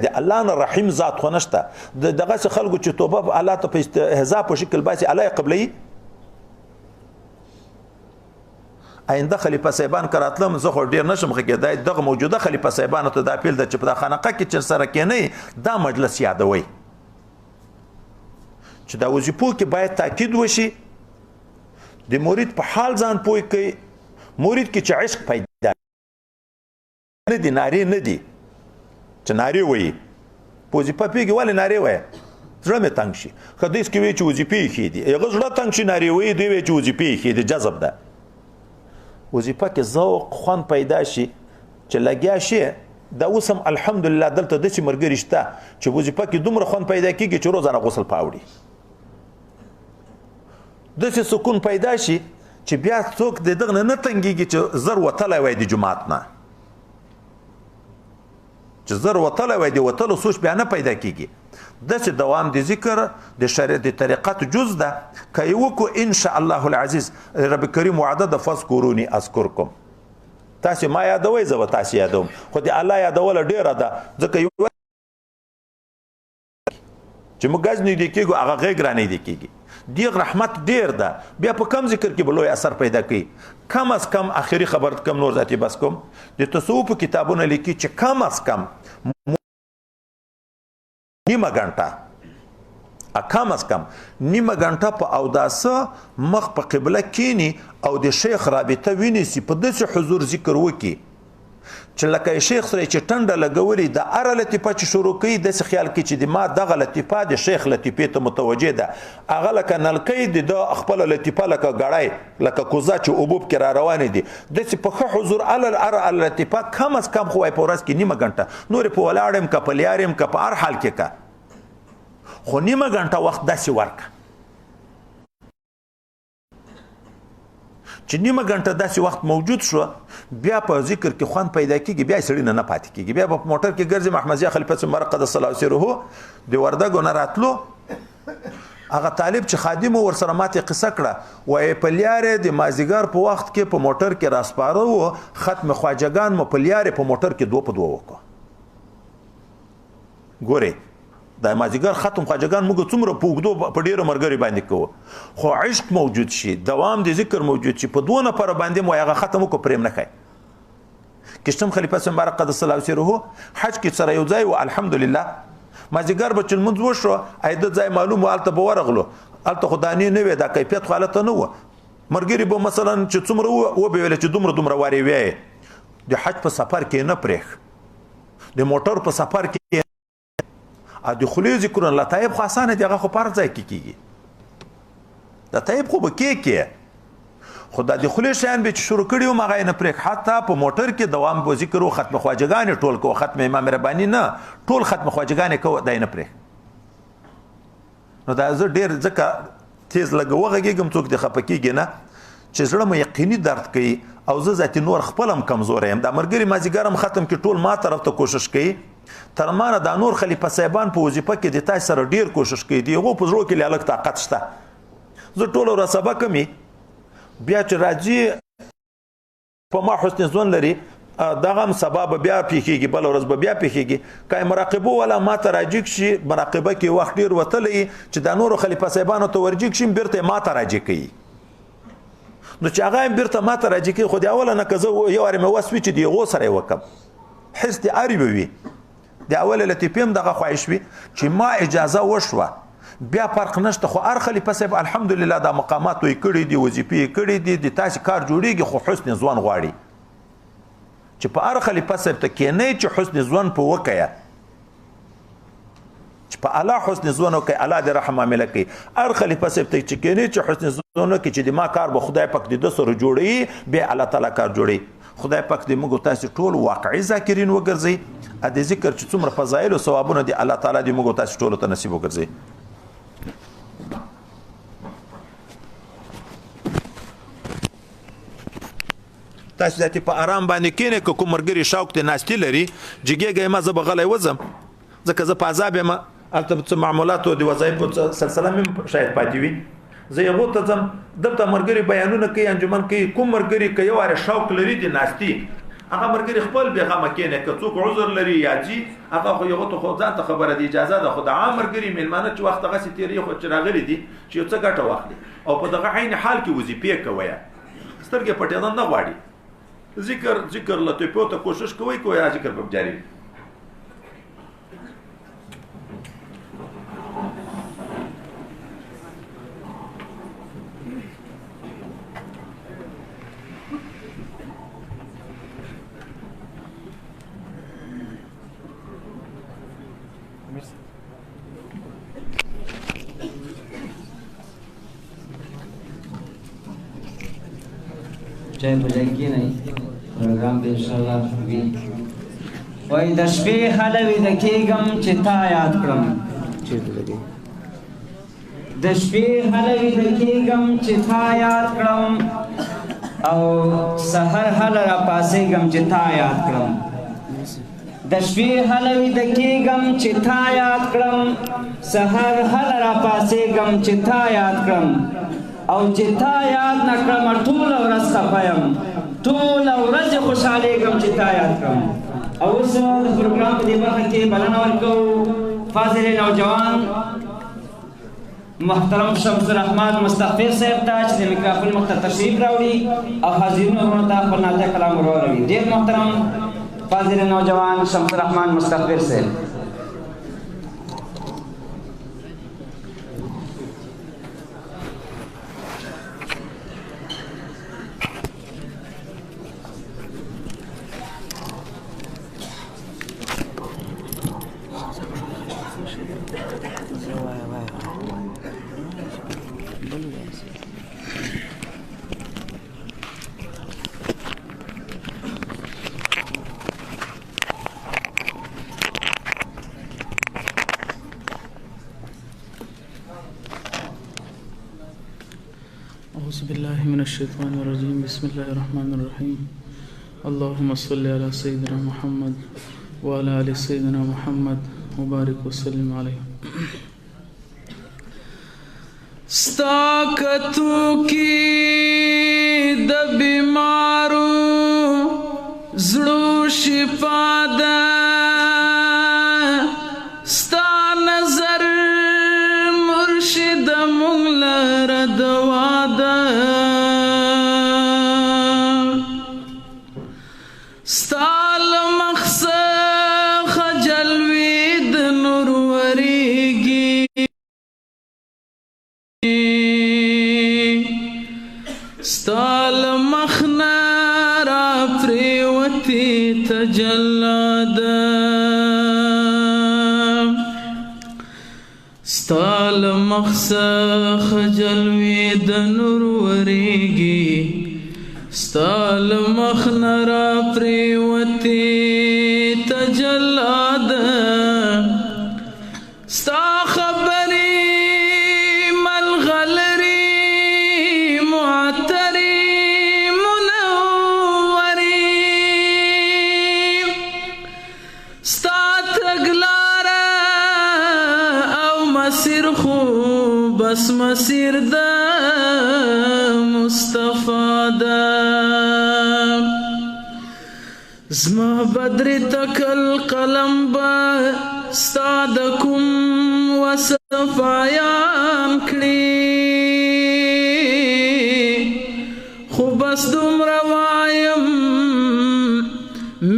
د الله نه رحیم ذات خو نشته دغه خلکو چې توبه الله ته په استهزاء په شکل باسي الله قبلي آینده خلیفہ صاحبان کراتلم زه خو ډیر نشم کېدای دغه موجوده خلیفہ صاحبانو ته دا پیل د چې په خانقه کې چې سره کېنی دا مجلس یادوي چې دا وظیفو کې باید تاکید وشي د مرید په حال ځان پوي کوي مرید کې چې عشق پیدا نه دي ناری نه دي چې ناری وایي په وظیفه پیږي ولې ناری وایي زړه مې تنګ شي حدیث کې وایي چې وظیفې ښې دي هغه زړه تنګ شي ناری وایي دوی وایي چې وظیفې ښې دي جذب ده وظیفه کې ذوق خوند پیدا شي چې لګیا شي دا اوس هم الحمدلله دلته داسې ملګري شته چې وظیفه کې دومره خوند پیدا کېږي چې روزانه غسل پاوړي داسې سکون پیدا شي چې بیا څوک د دغه نه تنګېږي چې زر وتلی وای د جومات نه چې زر وتلی وای د وتلو سوچ بیا نه پیدا کېږي داسې دوام د ذکر د شریعت د طریقت جز ده که یې وکړو ان شاء الله العزیز رب کریم وعده ده فاذکروني اذکرکم تاسې ما یادوئ زه به تاسې یادوم خو د الله یادوله ډېره ده ځکه یو چې موږ ګز نږدې کېږو هغه غېږ را نږدې کېږي دیغ رحمت ډیر ده بیا په کم ذکر کې به لوی اثر پیدا کوي کم از کم آخري خبر کم نور ذاتي بس کوم د تصوف کتابونه لیکي چې کم از کم نیمه غنټه کم از کم نیمه غنټه په اوداسه مخ په قبله کینی او د شیخ رابطه وینیسي په داسې حضور ذکر وکي چې لکه شیخ سره چې ټنډه لګولې د اره لطیفه چې شروع کوي داسې خیال کوي چې د ما دغه لطیفه د شیخ لطیفې ته متوجه ده هغه لکه نلکۍ د خپله لطیفه لکه ګړی لکه کوزه چې اوبو پکې را روانې دي داسې په ښه حضور اره لطیفه کم از کم خو وای په ورځ کې نیمه غنټه نورې په ولاړ یم که په لیار یم که په هر حال کې که خو نیمه غنټه وخت داسې ورکه چې نیمه غنټه داسې وخت موجود شو بیا په ذکر کې خوند پیدا کېږي بیا سړی نه پاتې کېږي بیا په موټر کې ګرځي محمدزیه خلیفه څمره قدس الله سره د وردګو نه راتلو هغه طالب چې خادم ورسره ماته قصه کړه وای په لیارې د مازیګر په وخت کې په موټر کې راسپاره وو ختم خواجګان مو په لیارې په موټر کې 2 په 2 وکړه ګوري د مازیګر ختم خواجګان موږ څومره په اوږدو په ډیرو ملګري باندې کوو خو عشق موجود شي دوام د ذکر موجود شي په 2 نفر باندې مو هغه ختم وکړو پرېم نه کوي کشتم خلیفه مبارک قدس الله سره حج کې سره یو ځای و الحمدلله مازیګر به چې لمونځ وشو ایده ځای معلوم و هلته به ورغلو هلته خو دانې نه وې دا کیفیت خو هلته نه وه ملګري به مثلا چې څومره وبې ویله چې دومره وارې ویې د حج په سفر کې نه پرېښ د موټر په سفر کې د خولې ذکرونه لطایب خو اسانه دي هغه خو په هر ځای کې کېږي لطایب خو به کې خو دا د خولې شیان به چې شروع کړي وم هغه یې نه پرېږ حتی په موټر کې دوام به ذکر و ختم خواجګانې ټول کوو ختم امام رباني نه ټول ختم خواجګانې کوو دا یې نه پرېږ نو دا زه ډېر ځکه تیز لږ وغږېږم څوک دې خفه کېږي نه چې زړه مې یقیني درد کوي او زه ذاتي نور خپل هم کمزوری یم دا ملګري مازدیګر هم ختم کې ټول ما طرف ته کوشش کوي تر ما نه دا نور خلیفه صاحبان په وظیفه کې د تاسو سره ډیر کوشش کوي دی هغو په زړه کې لا لږ طاقت شته زه ټول ورځ سبا کمي بیا چې راځي په ما حسن ځوان لري دغه هم سبا به بیا پیښیږي بل ورځ به بیا پیښیږي که مراقبه ولا ما ته راجیک شي مراقبه کې وخت ډیر وتلی چې دا نور خلیفه صاحبانو ته ورجیک شي بیرته ما ته راجیک کوي نو چې هغه هم بیرته ما ته راجیک کوي خو د اوله نه که زه یو وارې مې وس وي چې د هغو سره یې وکړم حس د اري به وي د اول لطیفې هم دغه خواهش وي چې ما اجازه وشوه بیا فرق نشته خو هر خلیفه صاحب الحمدلله دا مقامات یې کړي دي وظیفې یې کړي دي د تاسې کار جوړیږي خو حسن ځوان غواړي چې په هر خلیفه صاحب ته کینئ چې حسن ځوان په وکیه چې په الله حسن ځوان وکړي الله دې رحم معامله کوي هر خلیفه صاحب ته چې کینئ چې حسن ځوان وکړي چې د ما کار به خدای پاک د ده سره جوړوي بیا الله تعالی کار جوړوي خدای پاک دې موږ تاسو ټول واقعي ذاکرین وګرځي ا دې ذکر چې څومره فضایل او ثوابونه دي الله تعالی دې موږ تاسو ټول ته نصیب وګرځي تاسو ذاتي په آرام باندې کینې که کوم مرګري شوق ته ناشتي لري جګېږي ما زه به غلی وځم ځکه زه په عذاب یم هلته څه معمولات او د وظایفو سلسله مې شاید پاتې وي زه هغو ته ځم دلته مرګري بیانونه کوي انجمن کوي کوم مرګري که یو واره شوق لري د ناستي هغه مرګري خپل بېغمه کینې که څوک عذر لري یا جي هغه خو یغو ته خو ځان ته خبره دی اجازه ده خو د عام مرګري میلمانه چې وخت هغسې تېري خو چې راغلي دي چې یو څه ګټه واخلي او په دغه عین حال کې وظیفې کوئ سترګې پټېدل نه غواړي ذکر لطیفو ته کوشش کوئ که یا ذکر به جاري جای بجای کی نہیں پروگرام به انشاءالله وی وای د شپې حلوي د کېږم چې تا یاد کړم د شپې حلوي د کېږم چې تا یاد کړم او سحر حل را پاسېږم چې تا یاد کړم د شپې حلوي د کېږم چې تا یاد کړم سحر حل را پاسېږم چې تا یاد کړم او چې تا یاد نه کړم ټوله ورځ خفه یم ټوله ورځ خوشحالېږم چې تا یاد کړم او اوس د پروګرام په دې برخه کې بلنه ورکوو فاضل نوجوان محترم شمس الرحمن مستغفر صاحب ته چې د میکرافون مخ ته تشریف راوړي او حاضرینو وروڼو ته خپل نازک کلام ورواړوي ډېر محترم فاضل نوجوان شمس الرحمن مستغفر صاحب أعوذ بالله من الشيطان الرجيم بسم الله الرحمن الرحيم اللهم صل على سيدنا محمد وعلى آل سيدنا محمد وبارك وسلم عليه ستاکتو کی د بیمارو زړو شفا ده ستا نظر مرشد مونږ لره دوا ده ستا له مخ څخه جلوې د نور ورېږي ستا له مخ نه راپرېوتې تجلی ده ستا له مخ څخه جلوې د نور ورېږي ستا له مخ نه راپرېوتې تجلی ده ستا خبرې ملغلرې معطرې منورې ستا تګلاره او مسیر خو بس مسیر د مصطفی ده زما بدر تکل قلم با ستا د کوم وصفایان کړي خو بس دومره وایم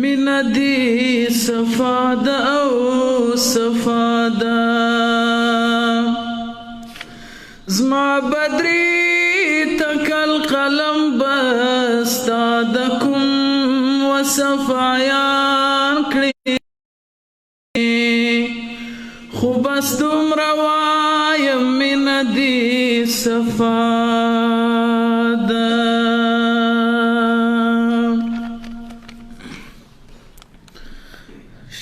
مینه دې صفا ده او صفا ده زما بدرې تکل قلم با ستا د کوم وصفایان کړي خو بس دومره وایم مینه دې صفا ده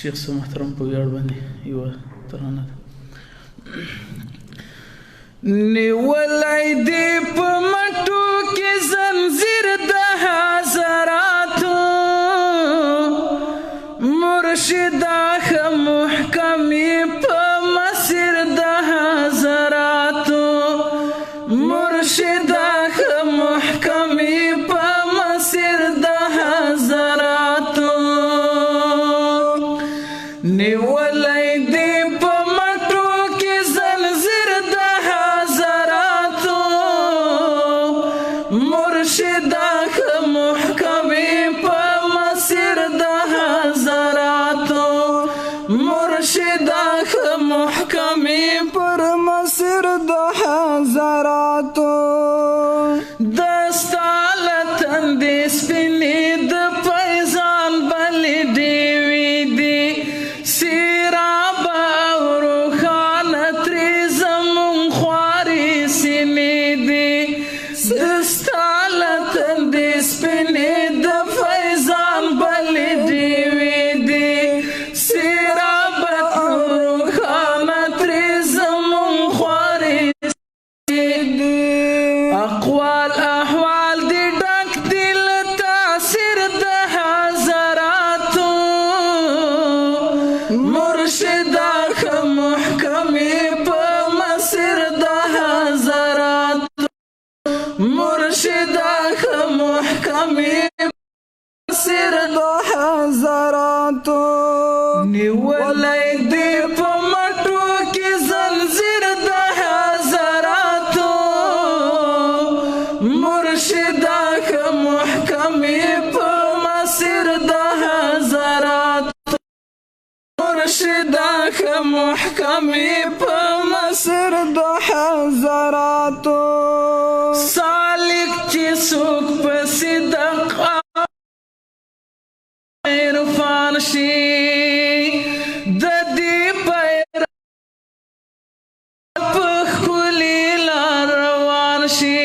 شیخ صاحب محترم په ویاړ باندې یوه ترانه ده. نیولی دی په مټو کې زنځیر د حضراتو مرشده ښه محکمې په مسیر د حضراتو مرشده ښه محکمې په مسیر د حضراتو نیولی دی په مټو کې زنځیر د حضراتو مرشده ښه محکمې په مسیر د حضراتو مرشده ښه محکمې پر مسیر د حضراتو دستا له تندې سپینې د فیضان بلې ډېوې دي سیرابه او روښانه ترې زموږ خوارې سینې دي دستا له تندې سپینې د فیضان بلې ډېوې دي سیرابه او روښانه ترې زموږ خوارې اقوال احوال دی ډک دی له تاثیر د حضراتو مرشده ښه محکمې په مسیر د حضراتو مرشده ښه محکمې په مسیر د حضراتو نیولی دی په مټو کې زنځیر د حضراتو مرشده ښه محکمې په مسیر د حضراتو مرشده ښه محکمې په مسیر د حضراتو سالک چې څوک په صدق عرفان شي د دې پیرو په ښکلې لار روان شي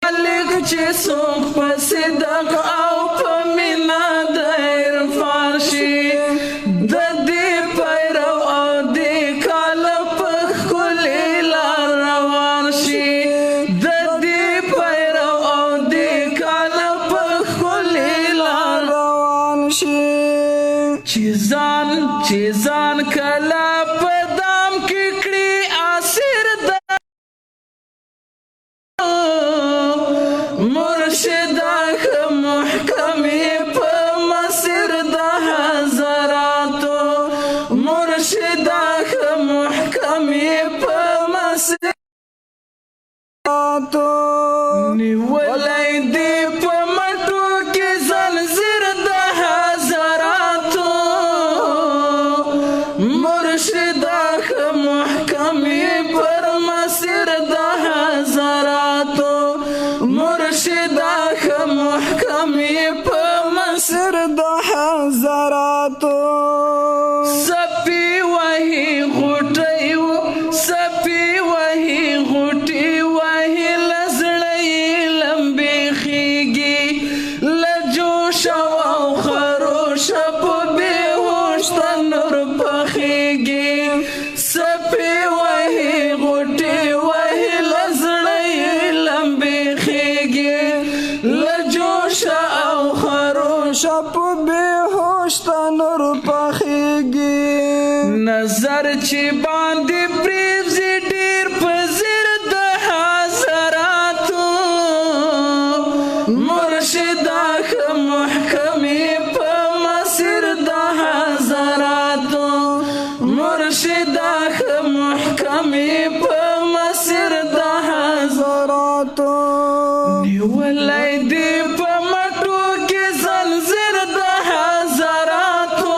سالک چې څوک په صدق او په مینه د عرفان شي د دې پیرو او دې کال په ښکلې لار روان شي د دې پیرو او دې کال په ښکلې لار روان شي چې ځان کله په دام کې کړي اسیر د مرشده ښه محکمې په مسیر د حضراتو مرشده ښه محکمې په مسیر نیولی دی په مټو کې زنځیر د حضراتو مرشده ښه محکمې پر مسیر د حضراتو مرشده ښه محکمې په مسیر د حضراتو سپي وهي غوټۍ سپي وهي غوټۍ وهي له زړه یې لمبې خیږي له جوشه او خروشه په بېهوش تنور پخیږي سپي وهي غوټۍ وهي له زړه یې لمبې خیږي له جوشه او خروشه په بېهوش تنور پخیږي نظر چې باندې پرېوځي ډېر په ځیر د حضراتو مرشده ښه محکمې په مسیر د حضراتو مرشده ښه محکمې په مسیر د حضراتو نیولی دی په مټو کې زنځیر د حضراتو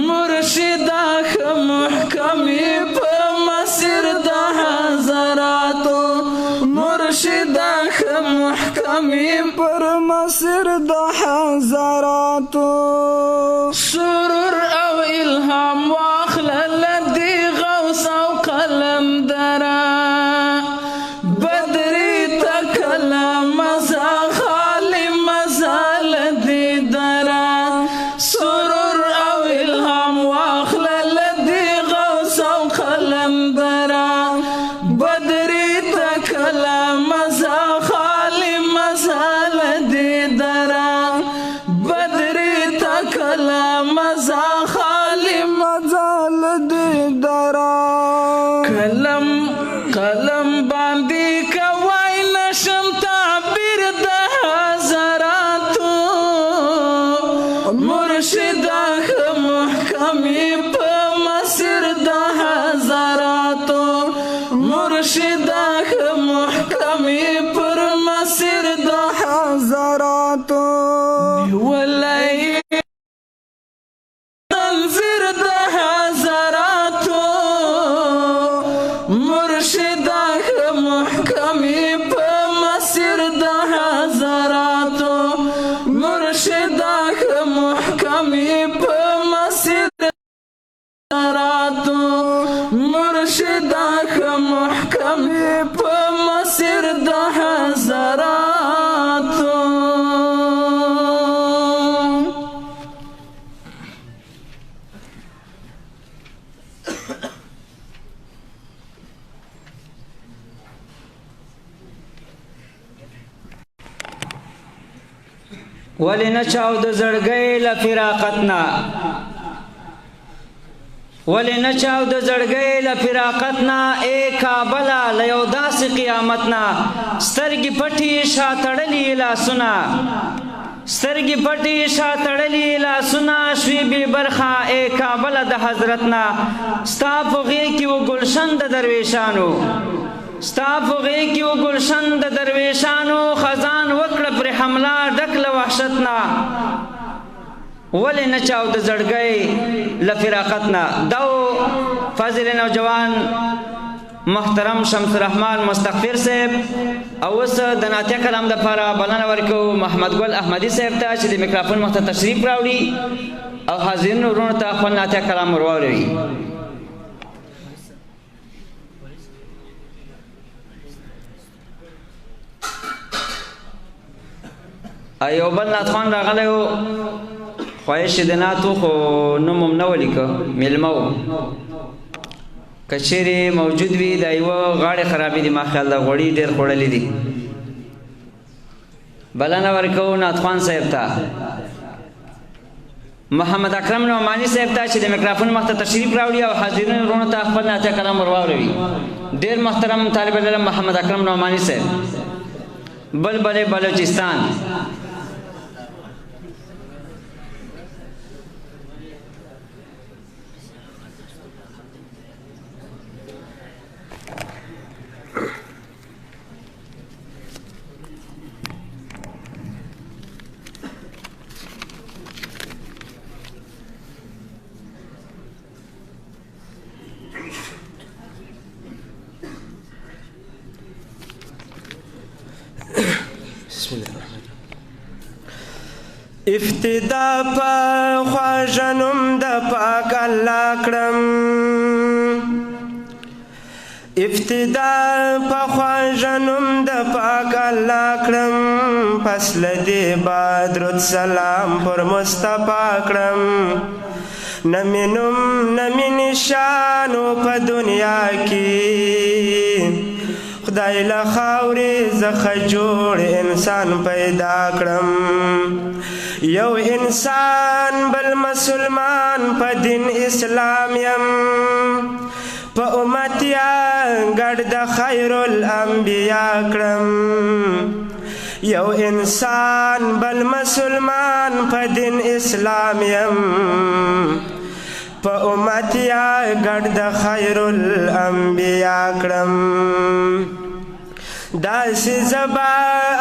مرشده ښه محکمې په مسیر د حضراتو مرشده ښه محکمې پر مسیر د حضراتو سرور او الهام واخله له دې غوث او قلندره بدري ته کله مزه خالي مزه له دې دره سرور حضراتو ولي الفرد حضراتو مرشدا محکمی په مسیر د حضراتو مرشدا محکمی په مسیر حضراتو مرشدا محکمی په مسیر د حضراتو ولی نچاو د زړګۍ له فراقتنا ولی نچاو د زړګۍ له فراقتنا اے کابله له یو داسې قیامتنا سترګې پټې شا تړلي لاسونه سترګې پټې شا تړلي لاسونه شوي بې برخه اے کابله د حضرتنا ستا په غېږ کې و ګلشن د درویشانو ستا په غېږ کې و ګلشن د درویشانو خزان وکړه پرې حمله ډک له وحشتنا ولې نه چاو د زړګۍ له فراقتنا دا فاضل نوجوان محترم شمس الرحمن مستغفر صاحب او اوس د نعتیه کلام دپاره بلنه ورکوو محمد ګل احمدي صاحب ته چې د میکرافون مخ ته تشریف راوړي او حاضرینو وروڼو ته خپل نعتیه کلام ور واوروي ایو بل ناتخوان راغلی و خواهش د ناتو خو نوم هم نه ولیکه میلمه و که چیرې موجود وي د یوه غاړې خرابې دي ما خیال ده غوړي ډېر خوړلي دي بلنه ورکوو ناتخوان صاحب ته محمد اکرم نعماني صاحب ته چې د میکرافون مخ ته تشریف راوړي او حاضرینو وروڼو ته خپل نعتیه کلام ور واوروي ډېر محترم طالب العلم محمد اکرم نعماني صاحب بلبل بلوچستان افتدا پا خواجنم د پاک الله کړم ابتدا په خواجنم د پاک الله کړم پس لدی بدر سلام پر مصطفی کړم نمینم نمی نشانو په دنیا کې خدای له خاورې څخه جوړ انسان پیدا کړم یو انسان بل مسلمان په دین اسلام یم په امت یا ګډ د خیر الانبیا کړم یو انسان بل مسلمان په دین اسلام یم په امت یا ګډ د خیر الانبیا کړم داسې زبا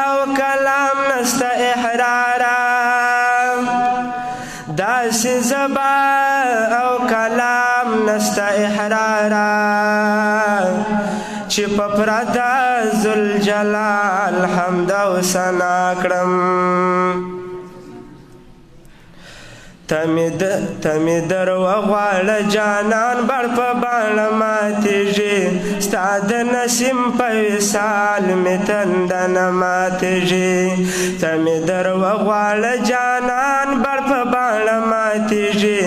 او کلام نسته احرارا داسې زبا او کلام نسته احرارا چې په پرده ذوالجلال حمد او ثنا کړم تمی در وغواړه جانان بړ په باڼه ماتېږي ستا د نسیم په وصال مې تنده نه ماتېږي تمی در وغواړه جانان بړ په باڼه ماتېږي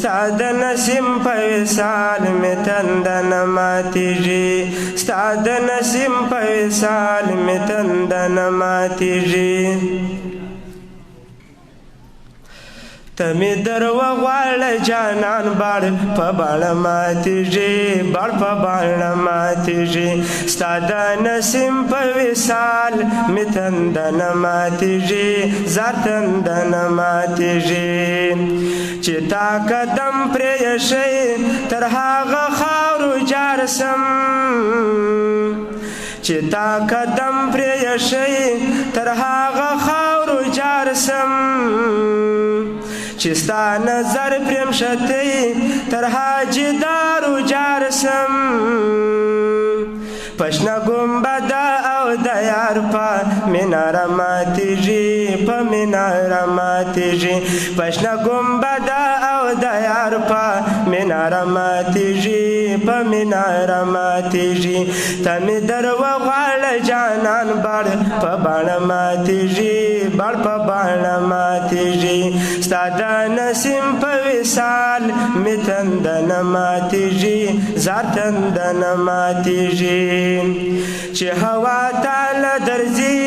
ستا د نسیم په وصال مې تنده نه ماتېږي ستا د نسیم په وصال مې تنده نه ماتېږي تمی در وغواړه جانان بار په باڼه ماتېږي بار په باڼه ماتېږي ستا د نسیم په وصال مې تنده نه ماتېږي زار تنده نه ماتېږي چې تا قدم پرې ایښی تر هغه خاورو جار سم چې تا قدم پرې ایښی تر هغه خاورو سم چې ستا نظر پرېم شتی تر حاجدارو جار سم پشنا گنبده او د یار په میناره ماتېږي په میناره ماتېږي پشنا گنبده او د یار په میناره ماتېږي په میناره ماتېږي ته مې در وغواړه جانان بړ په باڼه ماتېږي بړ په باڼه ماتېږي ستا د نسیم په وصال مې تنده نه ماتېږي زار تنده نه ماتېږي چې هوا تعالی درځي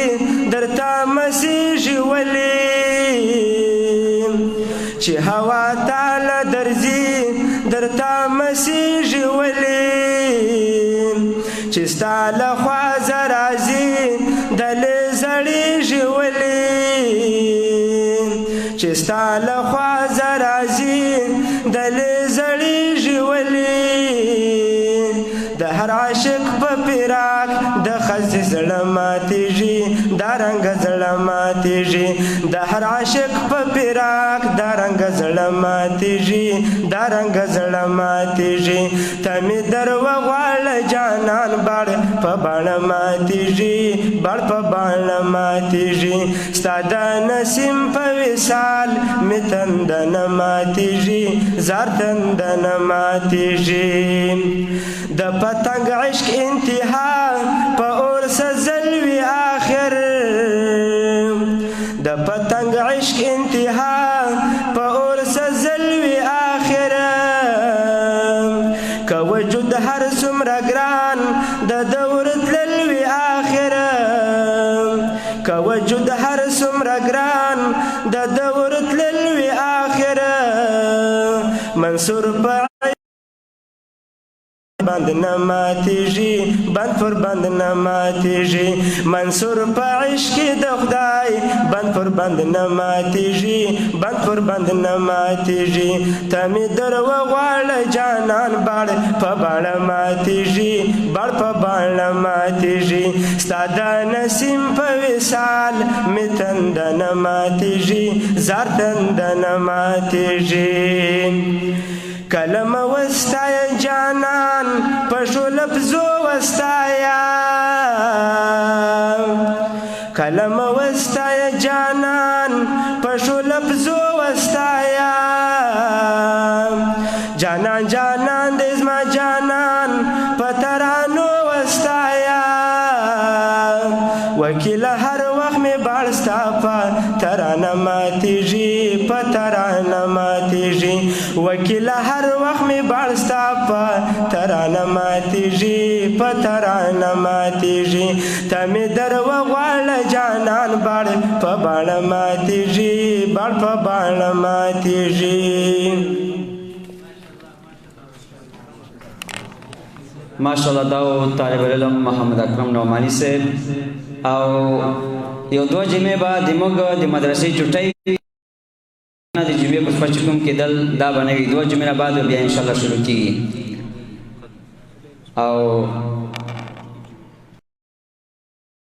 درته مسیږي ولې چې هوا تعالی درځي درته مسیږي ولې چې ستا له خوا زه راځي دلې زړېږي ولې چې ستا له خوا زه راځي دلې زړېږي ولې د هر عاشق په فراق د ښځې زړه ماتېږي دا رنګه زړه ماتېږي د هر عاشق په فراق دا رنګه زړه ماتېږي دا رنګه زړه ماتېږي ته مې در وغواړه جانان بړ په باڼه ماتېږي بړ په باڼه ماتېږي ستا د نسیم په وصال مې تنده نه ماتېږي زار تنده نه ماتېږي د پتنګ عشق انتها په اور سزلوي آخر د پتنګ عشق انتها په اور سزلوي آخر که وجود هر څومره ګران د دور تللوي آخر که وجود هر څومره ګران د دور تللوي آخر منصور په بند نه ماتېږي بند پر بند نه ماتېږي منصور په عشق د خدای بند پر بند نه ماتېږي بند پر بند نه ماتېږي ته مې در وغواړه جانان بړ په باڼه ماتېږي بړ په باڼه ماتېږي ستا د نسیم په وصال مې تنده نه ماتېږي زار تنده نه ماتېږي کلم وستایا جانان پشو لفظو وستایا کلم وستایا جانان پشو لفظو وستایا جانان جانان دزما جانان پترانو وستایا وکیل هر وخت می باړستا په ترانه ماتېږي په ترانه ماتېږي وکیل هر وخت می باړستا په ترانه ماتېږي په ترانه ماتېږي ته مې در وغواړه جانان بړ په باڼه ماتېږي بړ په باڼه ماتېږي ماشاءالله دا طالب العلم محمد اکرم نعمانی صاحب او یو دوه جمعې بعد موږ د مدرسې چټۍ د جمعې په شپه چې کوم کېدل دا به نه وي دوه جمعې بعد بیا انشاءالله شروع کېږي او